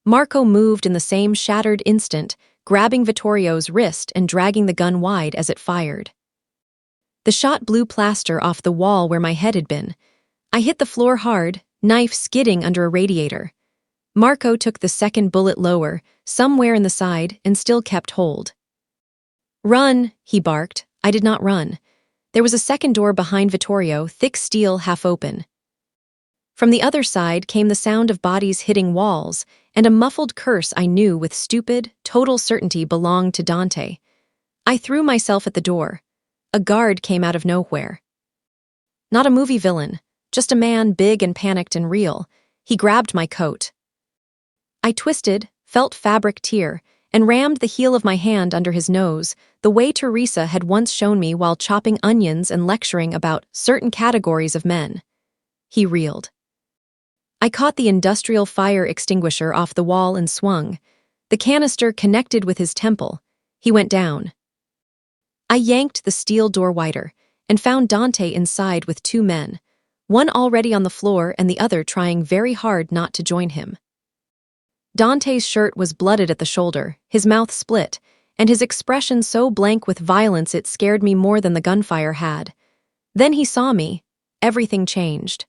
S1: Marco moved in the same shattered instant, grabbing Vittorio's wrist and dragging the gun wide as it fired. The shot blew plaster off the wall where my head had been. I hit the floor hard, knife skidding under a radiator. Marco took the second bullet lower, somewhere in the side, and still kept hold. Run, he barked. I did not run. There was a second door behind Vittorio, thick steel half open. From the other side came the sound of bodies hitting walls, and a muffled curse I knew with stupid, total certainty belonged to Dante. I threw myself at the door. A guard came out of nowhere. Not a movie villain, just a man big and panicked and real. He grabbed my coat. I twisted, felt fabric tear, and rammed the heel of my hand under his nose, the way Teresa had once shown me while chopping onions and lecturing about certain categories of men. He reeled. I caught the industrial fire extinguisher off the wall and swung. The canister connected with his temple. He went down. I yanked the steel door wider and found Dante inside with 2 men, one already on the floor and the other trying very hard not to join him. Dante's shirt was blooded at the shoulder, his mouth split, and his expression so blank with violence it scared me more than the gunfire had. Then he saw me. Everything changed.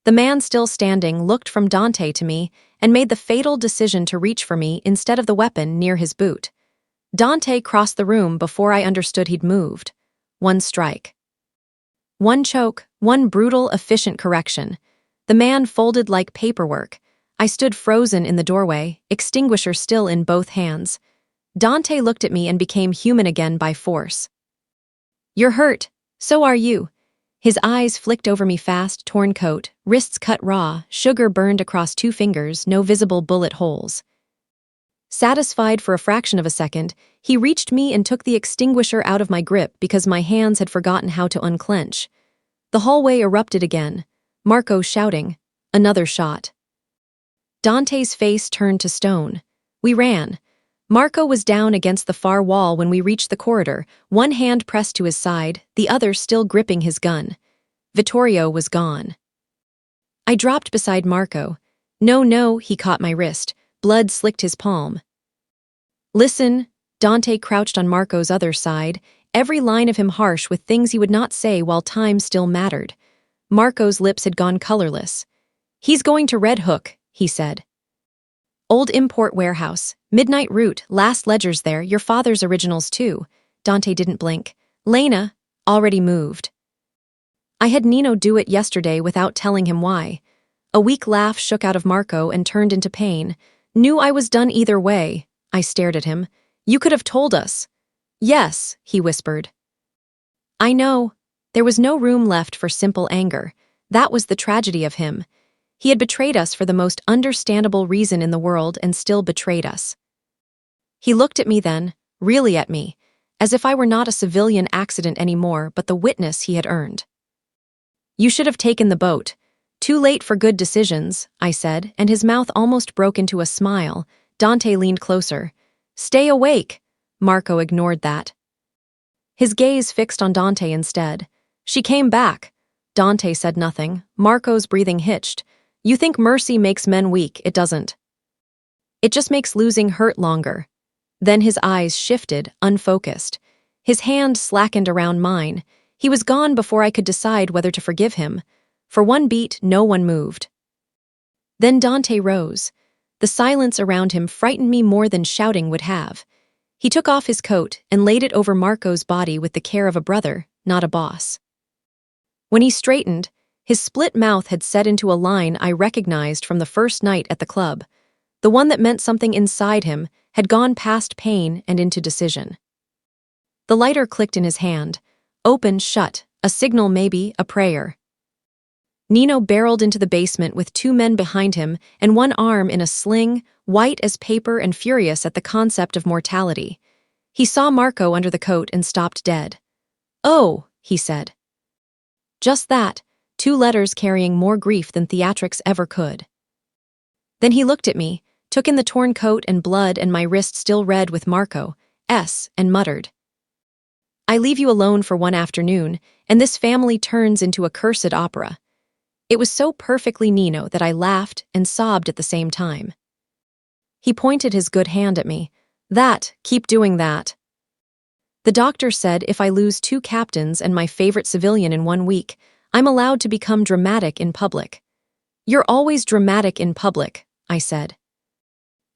S1: The man still standing looked from Dante to me and made the fatal decision to reach for me instead of the weapon near his boot. Dante crossed the room before I understood he'd moved. 1 strike. 1 choke, 1 brutal, efficient correction. The man folded like paperwork. I stood frozen in the doorway, extinguisher still in both hands. Dante looked at me and became human again by force. You're hurt. So are you. His eyes flicked over me fast, torn coat, wrists cut raw, sugar burned across 2 fingers, no visible bullet holes. Satisfied for a fraction of a second, he reached me and took the extinguisher out of my grip because my hands had forgotten how to unclench. The hallway erupted again, Marco shouting, another shot. Dante's face turned to stone. We ran. Marco was down against the far wall when we reached the corridor, 1 hand pressed to his side, the other still gripping his gun. Vittorio was gone. I dropped beside Marco. No, he caught my wrist. Blood slicked his palm. Listen, Dante crouched on Marco's other side, every line of him harsh with things he would not say while time still mattered. Marco's lips had gone colorless. He's going to Red Hook, he said. Old import warehouse, midnight route, last ledgers there, your father's originals too. Dante didn't blink. Lena, already moved. I had Nino do it yesterday without telling him why. A weak laugh shook out of Marco and turned into pain. Knew I was done either way. I stared at him. You could have told us. Yes, he whispered. I know. There was no room left for simple anger. That was the tragedy of him. He had betrayed us for the most understandable reason in the world and still betrayed us. He looked at me then, really at me, as if I were not a civilian accident anymore but the witness he had earned. You should have taken the boat. Too late for good decisions, I said, and his mouth almost broke into a smile. Dante leaned closer. Stay awake. Marco ignored that. His gaze fixed on Dante instead. She came back. Dante said nothing. Marco's breathing hitched. You think mercy makes men weak, it doesn't. It just makes losing hurt longer. Then his eyes shifted, unfocused. His hand slackened around mine. He was gone before I could decide whether to forgive him. For one beat, no one moved. Then Dante rose. The silence around him frightened me more than shouting would have. He took off his coat and laid it over Marco's body with the care of a brother, not a boss. When he straightened, his split mouth had set into a line I recognized from the first night at the club. The one that meant something inside him had gone past pain and into decision. The lighter clicked in his hand. Open, shut, a signal maybe, a prayer. Nino barreled into the basement with two men behind him and one arm in a sling, white as paper and furious at the concept of mortality. He saw Marco under the coat and stopped dead. Oh, he said. Just that, two letters carrying more grief than theatrics ever could. Then he looked at me, took in the torn coat and blood and my wrist still red with Marco, and muttered. I leave you alone for one afternoon, and this family turns into a cursed opera. It was so perfectly Nino that I laughed and sobbed at the same time. He pointed his good hand at me. Keep doing that. The doctor said if I lose two captains and my favorite civilian in 1 week, I'm allowed to become dramatic in public. You're always dramatic in public, I said.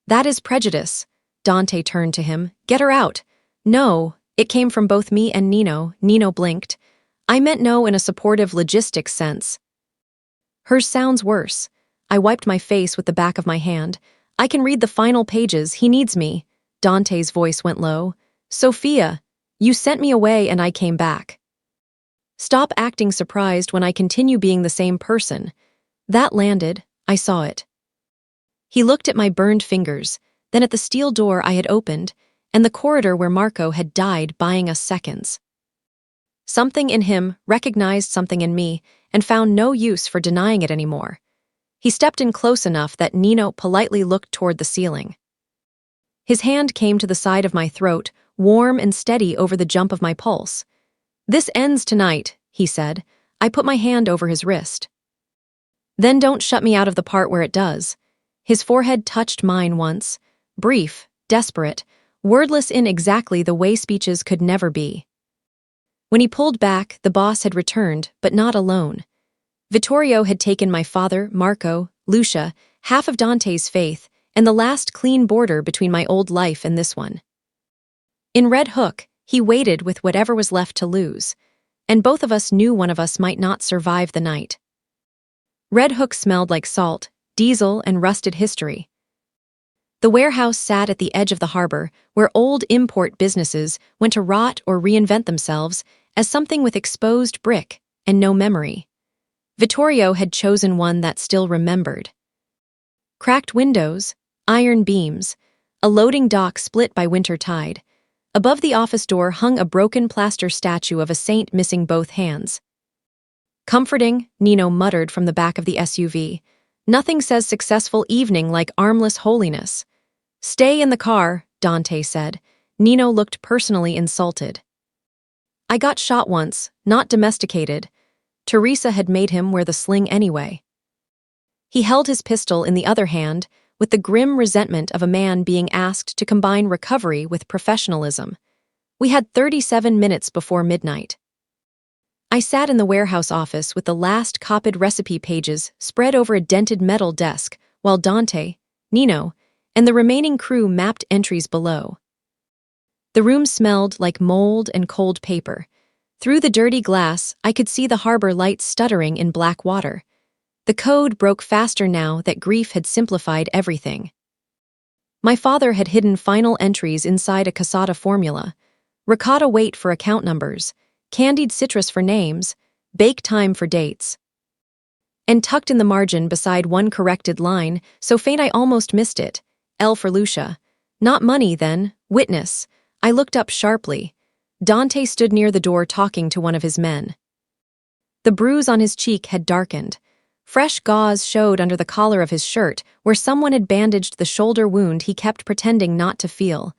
S1: That is prejudice. Dante turned to him. Get her out. No, it came from both me and Nino. Nino blinked. I meant no in a supportive logistics sense. Hers sounds worse. I wiped my face with the back of my hand. I can read the final pages. He needs me. Dante's voice went low. Sophia, you sent me away and I came back. Stop acting surprised when I continue being the same person. That landed. I saw it. He looked at my burned fingers, then at the steel door I had opened, and the corridor where Marco had died buying us seconds. Something in him recognized something in me and found no use for denying it anymore. He stepped in close enough that Nino politely looked toward the ceiling. His hand came to the side of my throat, warm and steady over the jump of my pulse. This ends tonight, he said. I put my hand over his wrist. Then don't shut me out of the part where it does. His forehead touched mine once, brief, desperate, wordless in exactly the way speeches could never be. When he pulled back, the boss had returned, but not alone. Vittorio had taken my father, Marco, Lucia, half of Dante's faith, and the last clean border between my old life and this one. In Red Hook, he waited with whatever was left to lose, and both of us knew one of us might not survive the night. Red Hook smelled like salt, diesel, and rusted history. The warehouse sat at the edge of the harbor, where old import businesses went to rot or reinvent themselves as something with exposed brick and no memory. Vittorio had chosen one that still remembered. Cracked windows, iron beams, a loading dock split by winter tide. Above the office door hung a broken plaster statue of a saint missing both hands. Comforting, Nino muttered from the back of the SUV. Nothing says successful evening like armless holiness. Stay in the car, Dante said. Nino looked personally insulted. I got shot once, not domesticated. Teresa had made him wear the sling anyway. He held his pistol in the other hand, with the grim resentment of a man being asked to combine recovery with professionalism. We had 37 minutes before midnight. I sat in the warehouse office with the last copied recipe pages spread over a dented metal desk, while Dante, Nino, and the remaining crew mapped entries below. The room smelled like mold and cold paper. Through the dirty glass, I could see the harbor lights stuttering in black water. The code broke faster now that grief had simplified everything. My father had hidden final entries inside a casata formula: ricotta weight for account numbers, candied citrus for names, bake time for dates. And tucked in the margin beside one corrected line, so faint I almost missed it, L for Lucia. Not money, then, witness. I looked up sharply. Dante stood near the door talking to one of his men. The bruise on his cheek had darkened. Fresh gauze showed under the collar of his shirt, where someone had bandaged the shoulder wound he kept pretending not to feel.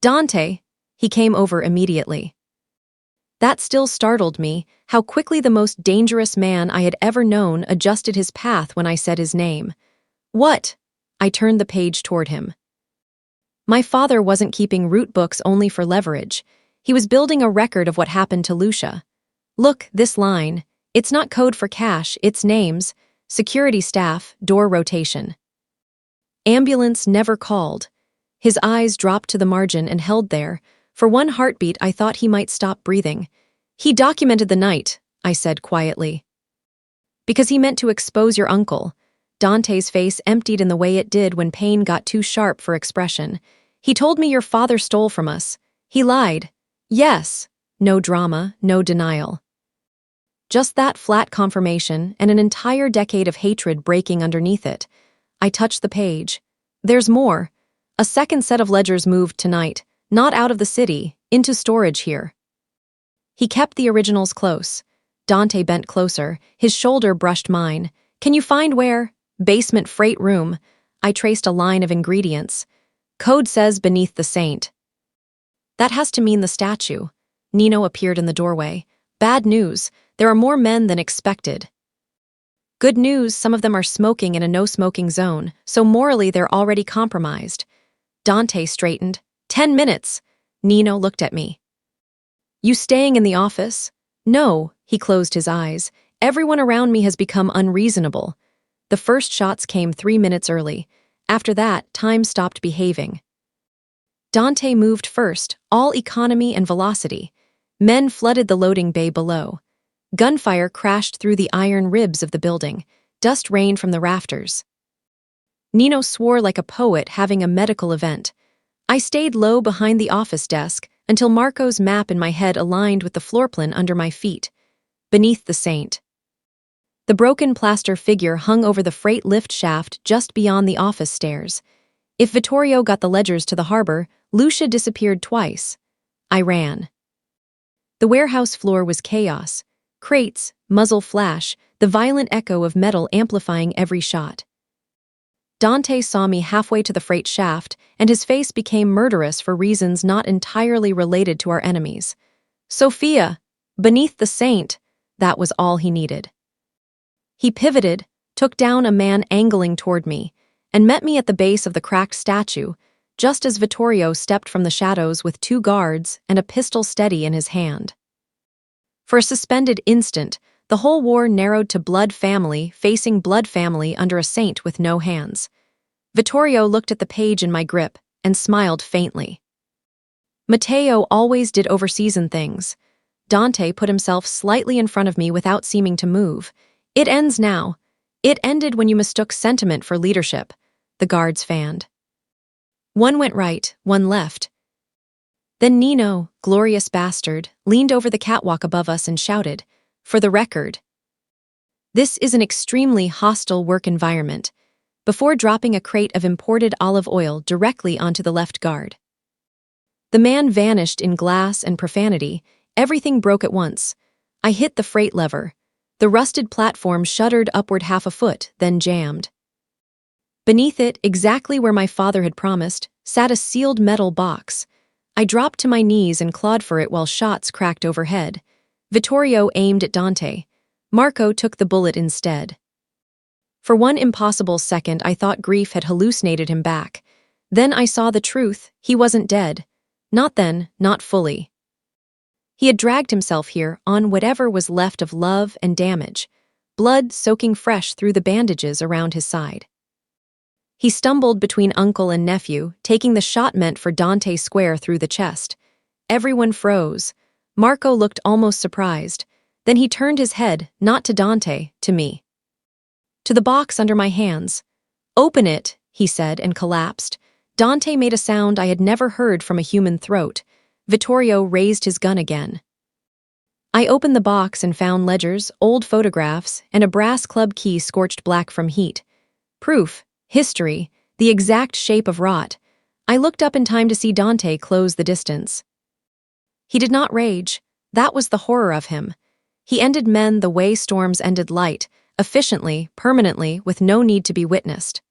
S1: Dante! He came over immediately. That still startled me, how quickly the most dangerous man I had ever known adjusted his path when I said his name. What? I turned the page toward him. My father wasn't keeping root books only for leverage. He was building a record of what happened to Lucia. Look, this line. It's not code for cash, it's names, security staff, door rotation. Ambulance never called. His eyes dropped to the margin and held there. For one heartbeat, I thought he might stop breathing. He documented the night, I said quietly. Because he meant to expose your uncle. Dante's face emptied in the way it did when pain got too sharp for expression. He told me your father stole from us. He lied. Yes. No drama, no denial. Just that flat confirmation and an entire decade of hatred breaking underneath it. I touched the page. There's more. A second set of ledgers moved tonight, not out of the city, into storage here. He kept the originals close. Dante bent closer, his shoulder brushed mine. Can you find where? Basement freight room. I traced a line of ingredients. Code says beneath the saint. That has to mean the statue. Nino appeared in the doorway. Bad news. There are more men than expected. Good news, some of them are smoking in a no-smoking zone, so morally they're already compromised. Dante straightened. 10 minutes. Nino looked at me. You staying in the office? No, he closed his eyes. Everyone around me has become unreasonable. The first shots came 3 minutes early. After that, time stopped behaving. Dante moved first, all economy and velocity. Men flooded the loading bay below. Gunfire crashed through the iron ribs of the building. Dust rained from the rafters. Nino swore like a poet having a medical event. I stayed low behind the office desk until Marco's map in my head aligned with the floor plan under my feet. Beneath the saint. The broken plaster figure hung over the freight lift shaft just beyond the office stairs. If Vittorio got the ledgers to the harbor, Lucia disappeared twice. I ran. The warehouse floor was chaos. Crates, muzzle flash, the violent echo of metal amplifying every shot. Dante saw me halfway to the freight shaft, and his face became murderous for reasons not entirely related to our enemies. Sophia! Beneath the saint! That was all he needed. He pivoted, took down a man angling toward me, and met me at the base of the cracked statue, just as Vittorio stepped from the shadows with 2 guards and a pistol steady in his hand. For a suspended instant, the whole war narrowed to blood family facing blood family under a saint with no hands. Vittorio looked at the page in my grip and smiled faintly. Matteo always did overseason things. Dante put himself slightly in front of me without seeming to move. It ends now. It ended when you mistook sentiment for leadership. The guards fanned. One went right, one left. Then Nino, glorious bastard, leaned over the catwalk above us and shouted, "For the record, this is an extremely hostile work environment," before dropping a crate of imported olive oil directly onto the left guard. The man vanished in glass and profanity. Everything broke at once. I hit the freight lever. The rusted platform shuddered upward half a foot, then jammed. Beneath it, exactly where my father had promised, sat a sealed metal box. I dropped to my knees and clawed for it while shots cracked overhead. Vittorio aimed at Dante. Marco took the bullet instead. For one impossible second, I thought grief had hallucinated him back. Then I saw the truth. He wasn't dead. Not then, not fully. He had dragged himself here on whatever was left of love and damage, blood soaking fresh through the bandages around his side. He stumbled between uncle and nephew, taking the shot meant for Dante square through the chest. Everyone froze. Marco looked almost surprised. Then he turned his head, not to Dante, to me. To the box under my hands. "Open it," he said, and collapsed. Dante made a sound I had never heard from a human throat. Vittorio raised his gun again. I opened the box and found ledgers, old photographs, and a brass club key scorched black from heat. Proof, history, the exact shape of rot. I looked up in time to see Dante close the distance. He did not rage. That was the horror of him. He ended men the way storms ended light, efficiently, permanently, with no need to be witnessed.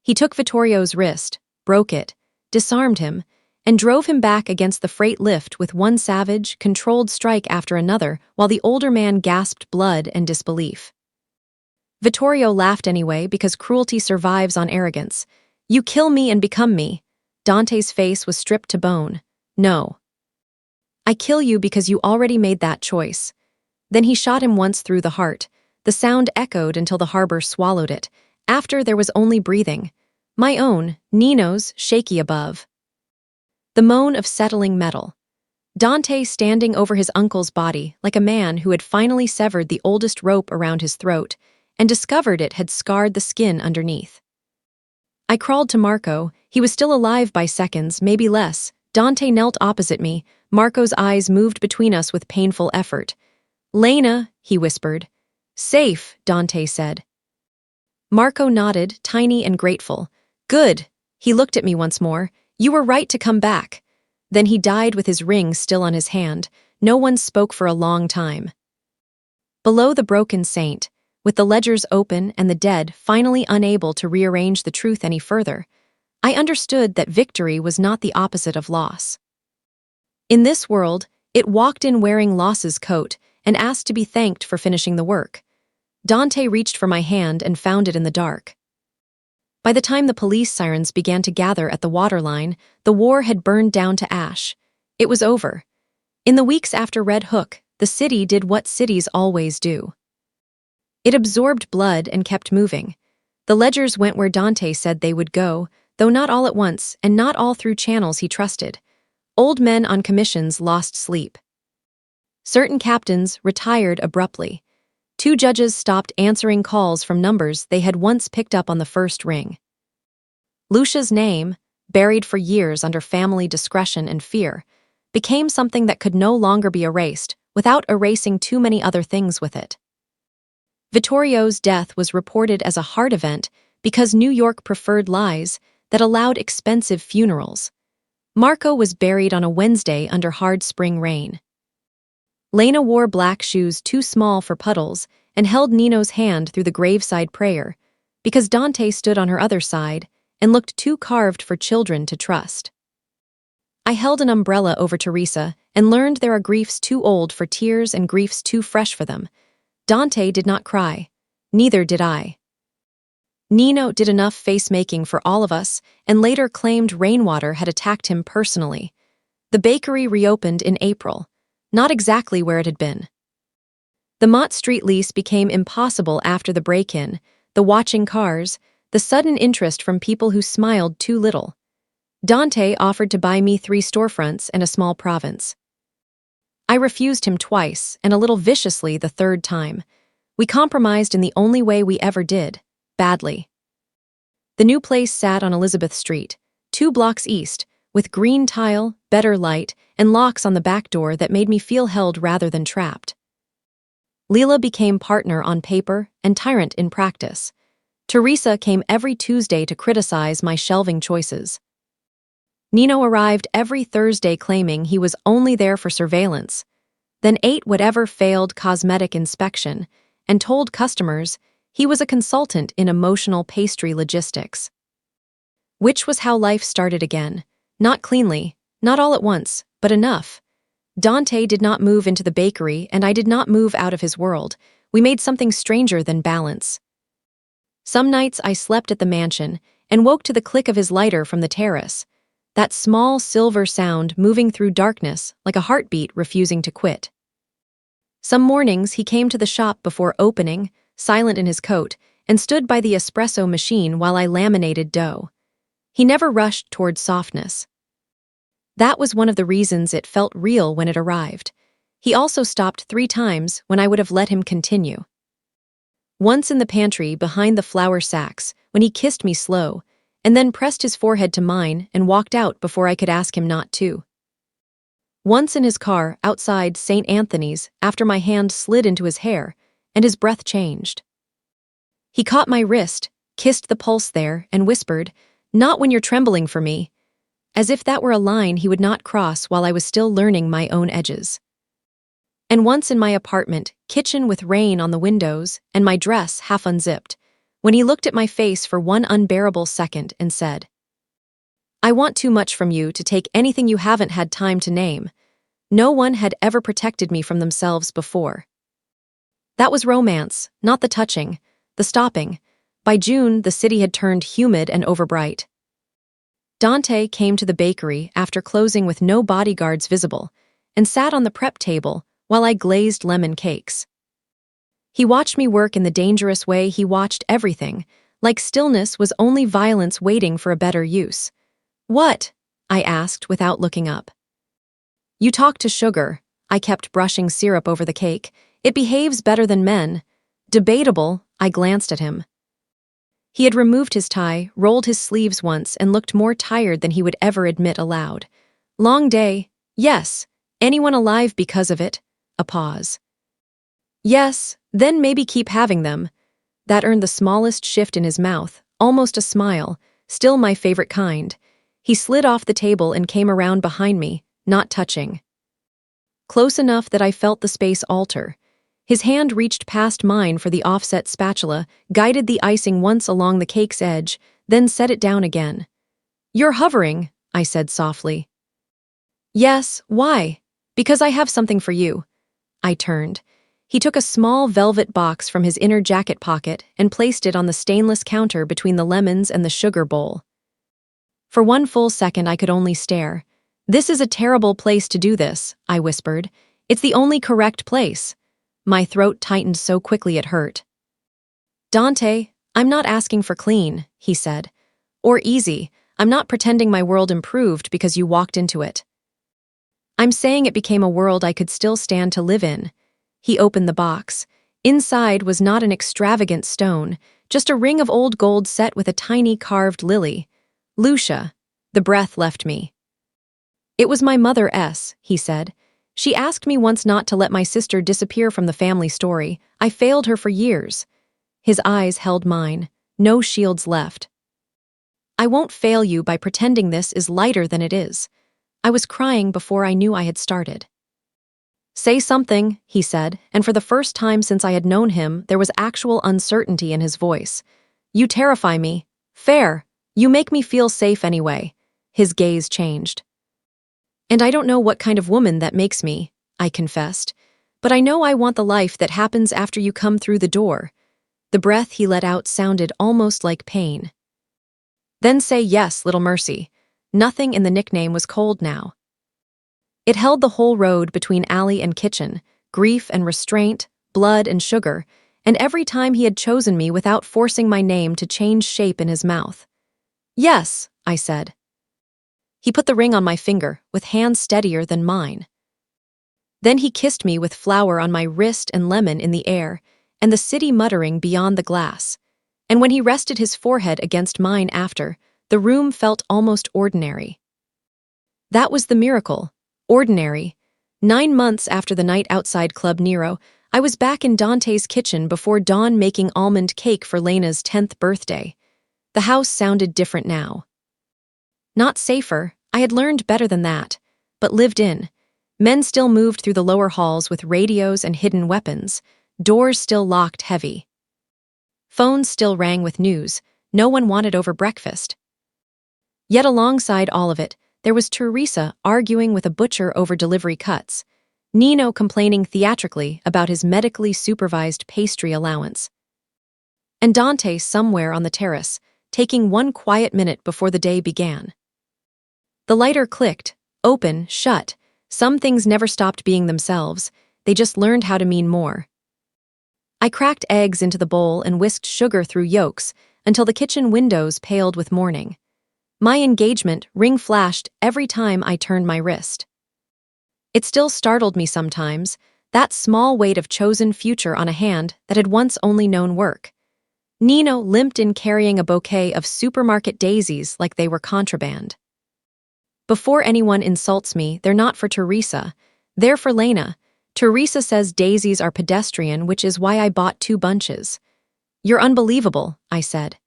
S1: He took Vittorio's wrist, broke it, disarmed him, and drove him back against the freight lift with one savage, controlled strike after another while the older man gasped blood and disbelief. Vittorio laughed anyway because cruelty survives on arrogance. "You kill me and become me." Dante's face was stripped to bone. "No. I kill you because you already made that choice." Then he shot him once through the heart. The sound echoed until the harbor swallowed it. After, there was only breathing. My own, Nino's, shaky above. The moan of settling metal. Dante standing over his uncle's body like a man who had finally severed the oldest rope around his throat and discovered it had scarred the skin underneath. I crawled to Marco. He was still alive by seconds, maybe less. Dante knelt opposite me. Marco's eyes moved between us with painful effort. "Lena," he whispered. "Safe," Dante said. Marco nodded, tiny and grateful. "Good." He looked at me once more. "You were right to come back." Then he died with his ring still on his hand. No one spoke for a long time. Below the broken saint, with the ledgers open and the dead finally unable to rearrange the truth any further, I understood that victory was not the opposite of loss. In this world, it walked in wearing loss's coat and asked to be thanked for finishing the work. Dante reached for my hand and found it in the dark. By the time the police sirens began to gather at the waterline, the war had burned down to ash. It was over. In the weeks after Red Hook, the city did what cities always do. It absorbed blood and kept moving. The ledgers went where Dante said they would go, though not all at once and not all through channels he trusted. Old men on commissions lost sleep. Certain captains retired abruptly. 2 judges stopped answering calls from numbers they had once picked up on the first ring. Lucia's name, buried for years under family discretion and fear, became something that could no longer be erased without erasing too many other things with it. Vittorio's death was reported as a heart event because New York preferred lies that allowed expensive funerals. Marco was buried on a Wednesday under hard spring rain. Lena wore black shoes too small for puddles and held Nino's hand through the graveside prayer because Dante stood on her other side and looked too carved for children to trust. I held an umbrella over Teresa and learned there are griefs too old for tears and griefs too fresh for them. Dante did not cry. Neither did I. Nino did enough face-making for all of us and later claimed rainwater had attacked him personally. The bakery reopened in April. Not exactly where it had been. The Mott Street lease became impossible after the break-in, the watching cars, the sudden interest from people who smiled too little. Dante offered to buy me 3 storefronts and a small province. I refused him twice, and a little viciously the third time. We compromised in the only way we ever did, badly. The new place sat on Elizabeth Street, 2 blocks east, with green tile, better light, and locks on the back door that made me feel held rather than trapped. Leela became partner on paper and tyrant in practice. Teresa came every Tuesday to criticize my shelving choices. Nino arrived every Thursday claiming he was only there for surveillance, then ate whatever failed cosmetic inspection and told customers he was a consultant in emotional pastry logistics. Which was how life started again. Not cleanly, not all at once, but enough. Dante did not move into the bakery, and I did not move out of his world. We made something stranger than balance. Some nights I slept at the mansion and woke to the click of his lighter from the terrace, that small silver sound moving through darkness like a heartbeat refusing to quit. Some mornings he came to the shop before opening, silent in his coat, and stood by the espresso machine while I laminated dough. He never rushed toward softness. That was one of the reasons it felt real when it arrived. He also stopped 3 times when I would have let him continue. Once in the pantry behind the flour sacks, when he kissed me slow, and then pressed his forehead to mine and walked out before I could ask him not to. Once in his car outside St. Anthony's after my hand slid into his hair, and his breath changed. He caught my wrist, kissed the pulse there, and whispered, "Not when you're trembling for me," as if that were a line he would not cross while I was still learning my own edges. And once in my apartment, kitchen with rain on the windows and my dress half unzipped, when he looked at my face for one unbearable second and said, "I want too much from you to take anything you haven't had time to name. No one had ever protected me from themselves before." That was romance, not the touching, the stopping. By June, the city had turned humid and overbright. Dante came to the bakery after closing with no bodyguards visible, and sat on the prep table while I glazed lemon cakes. He watched me work in the dangerous way he watched everything, like stillness was only violence waiting for a better use. "What?" I asked without looking up. "You talk to sugar." I kept brushing syrup over the cake. "It behaves better than men." "Debatable." I glanced at him. He had removed his tie, rolled his sleeves once, and looked more tired than he would ever admit aloud. "Long day." "Yes." "Anyone alive because of it?" A pause. "Yes, then maybe keep having them." That earned the smallest shift in his mouth, almost a smile, still my favorite kind. He slid off the table and came around behind me, not touching. Close enough that I felt the space alter. His hand reached past mine for the offset spatula, guided the icing once along the cake's edge, then set it down again. "You're hovering," I said softly. "Yes, why?" "Because I have something for you." I turned. He took a small velvet box from his inner jacket pocket and placed it on the stainless counter between the lemons and the sugar bowl. For one full second I could only stare. "This is a terrible place to do this," I whispered. "It's the only correct place." My throat tightened so quickly it hurt. "Dante, I'm not asking for clean," he said. "Or easy. I'm not pretending my world improved because you walked into it. I'm saying it became a world I could still stand to live in." He opened the box. Inside was not an extravagant stone, just a ring of old gold set with a tiny carved lily. "Lucia." The breath left me. "It was my mother," he said. "She asked me once not to let my sister disappear from the family story. I failed her for years." His eyes held mine. No shields left. "I won't fail you by pretending this is lighter than it is." I was crying before I knew I had started. "Say something," he said, and for the first time since I had known him, there was actual uncertainty in his voice. "You terrify me." "Fair. You make me feel safe anyway." His gaze changed. "And I don't know what kind of woman that makes me," I confessed. "But I know I want the life that happens after you come through the door." The breath he let out sounded almost like pain. "Then say yes, little mercy." Nothing in the nickname was cold now. It held the whole road between alley and kitchen, grief and restraint, blood and sugar, and every time he had chosen me without forcing my name to change shape in his mouth. "Yes," I said. He put the ring on my finger, with hands steadier than mine. Then he kissed me with flour on my wrist and lemon in the air, and the city muttering beyond the glass. And when he rested his forehead against mine after, the room felt almost ordinary. That was the miracle. Ordinary. 9 months after the night outside Club Nero, I was back in Dante's kitchen before dawn making almond cake for Lena's 10th birthday. The house sounded different now. Not safer, I had learned better than that, but lived in. Men still moved through the lower halls with radios and hidden weapons, doors still locked heavy. Phones still rang with news, no one wanted over breakfast. Yet alongside all of it, there was Teresa arguing with a butcher over delivery cuts, Nino complaining theatrically about his medically supervised pastry allowance, and Dante somewhere on the terrace, taking one quiet minute before the day began. The lighter clicked, open, shut. Some things never stopped being themselves, they just learned how to mean more. I cracked eggs into the bowl and whisked sugar through yolks until the kitchen windows paled with morning. My engagement ring flashed every time I turned my wrist. It still startled me sometimes, that small weight of chosen future on a hand that had once only known work. Nino limped in carrying a bouquet of supermarket daisies like they were contraband. Before anyone insults me, they're not for Teresa. They're for Lena. Teresa says daisies are pedestrian, which is why I bought 2 bunches. You're unbelievable, I said.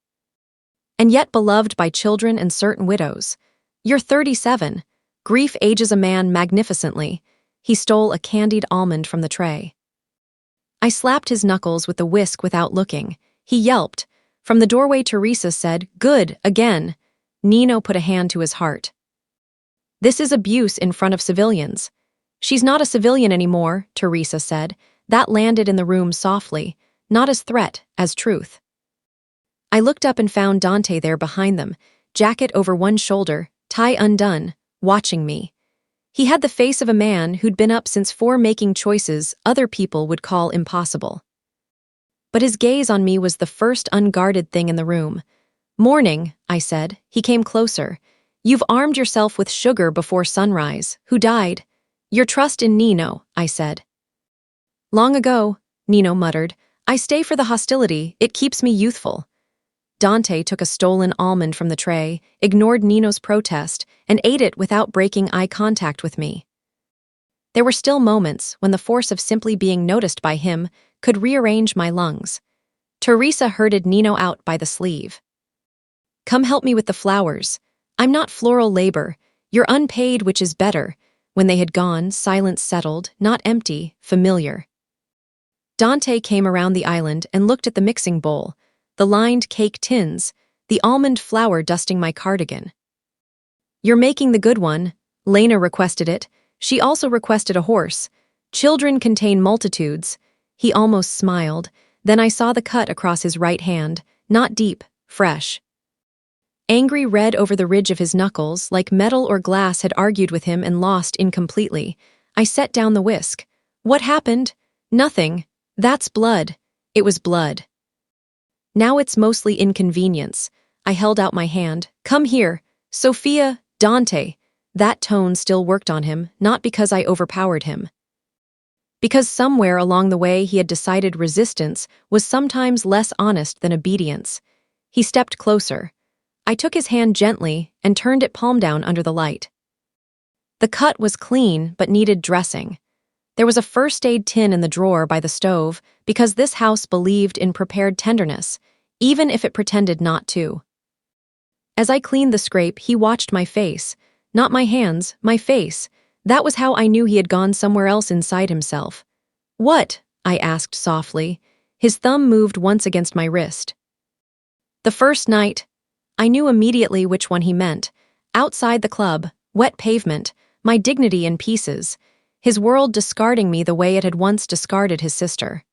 S1: And yet beloved by children and certain widows. You're 37. Grief ages a man magnificently. He stole a candied almond from the tray. I slapped his knuckles with the whisk without looking. He yelped. From the doorway, Teresa said, "Good, again." Nino put a hand to his heart. This is abuse in front of civilians. She's not a civilian anymore, Teresa said. That landed in the room softly, not as threat, as truth. I looked up and found Dante there behind them, jacket over one shoulder, tie undone, watching me. He had the face of a man who'd been up since 4 making choices other people would call impossible. But his gaze on me was the first unguarded thing in the room. "Morning," I said. He came closer. "You've armed yourself with sugar before sunrise. Who died?" "Your trust in Nino," I said. "Long ago," Nino muttered. "I stay for the hostility. It keeps me youthful." Dante took a stolen almond from the tray, ignored Nino's protest, and ate it without breaking eye contact with me. There were still moments when the force of simply being noticed by him could rearrange my lungs. Teresa herded Nino out by the sleeve. "Come help me with the flowers. I'm not floral labor. You're unpaid, which is better." When they had gone, silence settled, not empty, familiar. Dante came around the island and looked at the mixing bowl, the lined cake tins, the almond flour dusting my cardigan. "You're making the good one." Lena requested it. She also requested a horse. "Children contain multitudes." He almost smiled. Then I saw the cut across his right hand, not deep, fresh. Angry red over the ridge of his knuckles, like metal or glass had argued with him and lost incompletely. I set down the whisk. "What happened?" "Nothing. That's blood." It was blood. "Now it's mostly inconvenience." I held out my hand. "Come here. Sophia, Dante." That tone still worked on him, not because I overpowered him. Because somewhere along the way he had decided resistance was sometimes less honest than obedience. He stepped closer. I took his hand gently and turned it palm down under the light. The cut was clean but needed dressing. There was a first aid tin in the drawer by the stove because this house believed in prepared tenderness, even if it pretended not to. As I cleaned the scrape, he watched my face. Not my hands, my face. That was how I knew he had gone somewhere else inside himself. "What?" I asked softly. His thumb moved once against my wrist. "The first night." I knew immediately which one he meant. Outside the club, wet pavement, my dignity in pieces, his world discarding me the way it had once discarded his sister.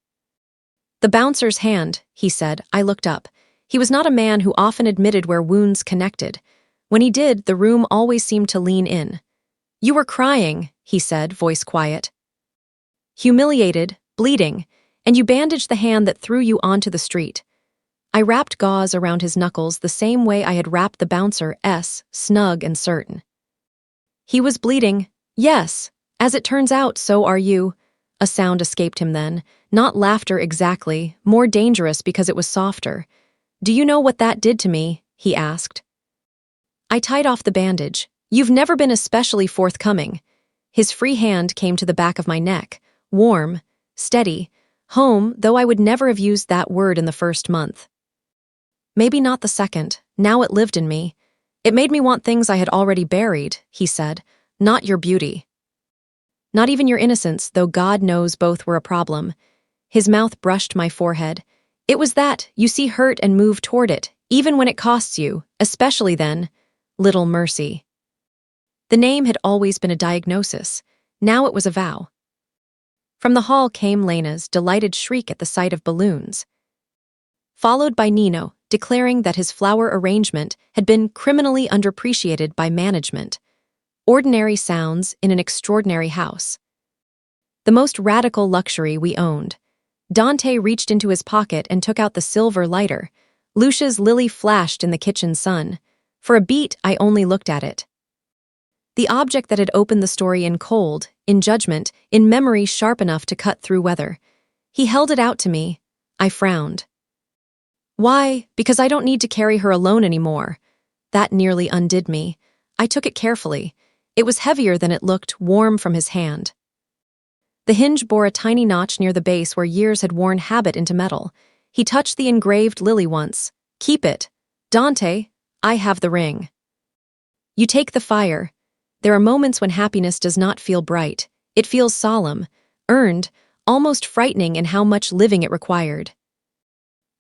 S1: "The bouncer's hand," he said. I looked up. He was not a man who often admitted where wounds connected. When he did, the room always seemed to lean in. "You were crying," he said, voice quiet. "Humiliated, bleeding, and you bandaged the hand that threw you onto the street." I wrapped gauze around his knuckles the same way I had wrapped the bouncer's, snug and certain. "He was bleeding." "Yes. As it turns out, so are you." A sound escaped him then. Not laughter exactly, more dangerous because it was softer. "Do you know what that did to me?" he asked. I tied off the bandage. "You've never been especially forthcoming." His free hand came to the back of my neck, warm, steady, home, though I would never have used that word in the first month. Maybe not the second. Now it lived in me. "It made me want things I had already buried," he said. "Not your beauty. Not even your innocence, though God knows both were a problem." His mouth brushed my forehead. "It was that, you see hurt and move toward it, even when it costs you, especially then. Little mercy." The name had always been a diagnosis. Now it was a vow. From the hall came Lena's delighted shriek at the sight of balloons, followed by Nino, declaring that his flower arrangement had been criminally underappreciated by management. Ordinary sounds in an extraordinary house. The most radical luxury we owned. Dante reached into his pocket and took out the silver lighter. Lucia's lily flashed in the kitchen sun. For a beat, I only looked at it. The object that had opened the story in cold, in judgment, in memory sharp enough to cut through weather. He held it out to me. I frowned. Why? Because I don't need to carry her alone anymore. That nearly undid me. I took it carefully. It was heavier than it looked, warm from his hand. The hinge bore a tiny notch near the base where years had worn habit into metal. He touched the engraved lily once. Keep it. Dante, I have the ring. You take the fire. There are moments when happiness does not feel bright. It feels solemn, earned, almost frightening in how much living it required.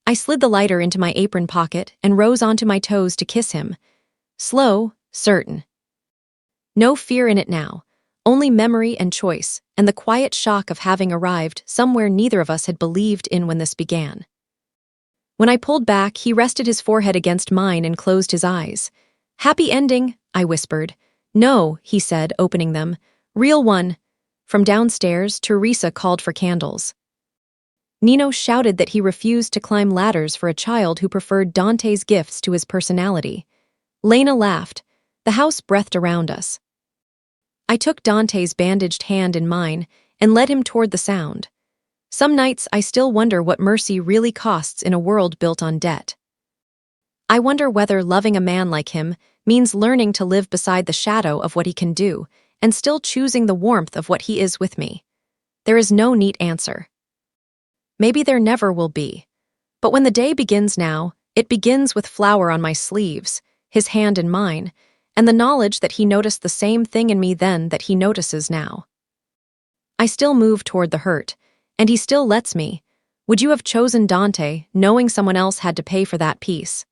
S1: I slid the lighter into my apron pocket and rose onto my toes to kiss him. Slow, certain. No fear in it now, only memory and choice, and the quiet shock of having arrived somewhere neither of us had believed in when this began. When I pulled back, he rested his forehead against mine and closed his eyes. Happy ending, I whispered. No, he said, opening them. Real one. From downstairs, Teresa called for candles. Nino shouted that he refused to climb ladders for a child who preferred Dante's gifts to his personality. Lena laughed. The house breathed around us. I took Dante's bandaged hand in mine and led him toward the sound. Some nights I still wonder what mercy really costs in a world built on debt. I wonder whether loving a man like him means learning to live beside the shadow of what he can do and still choosing the warmth of what he is with me. There is no neat answer. Maybe there never will be. But when the day begins now, it begins with flower on my sleeves, his hand in mine, and the knowledge that he noticed the same thing in me then that he notices now. I still move toward the hurt, and he still lets me. Would you have chosen Dante, knowing someone else had to pay for that peace?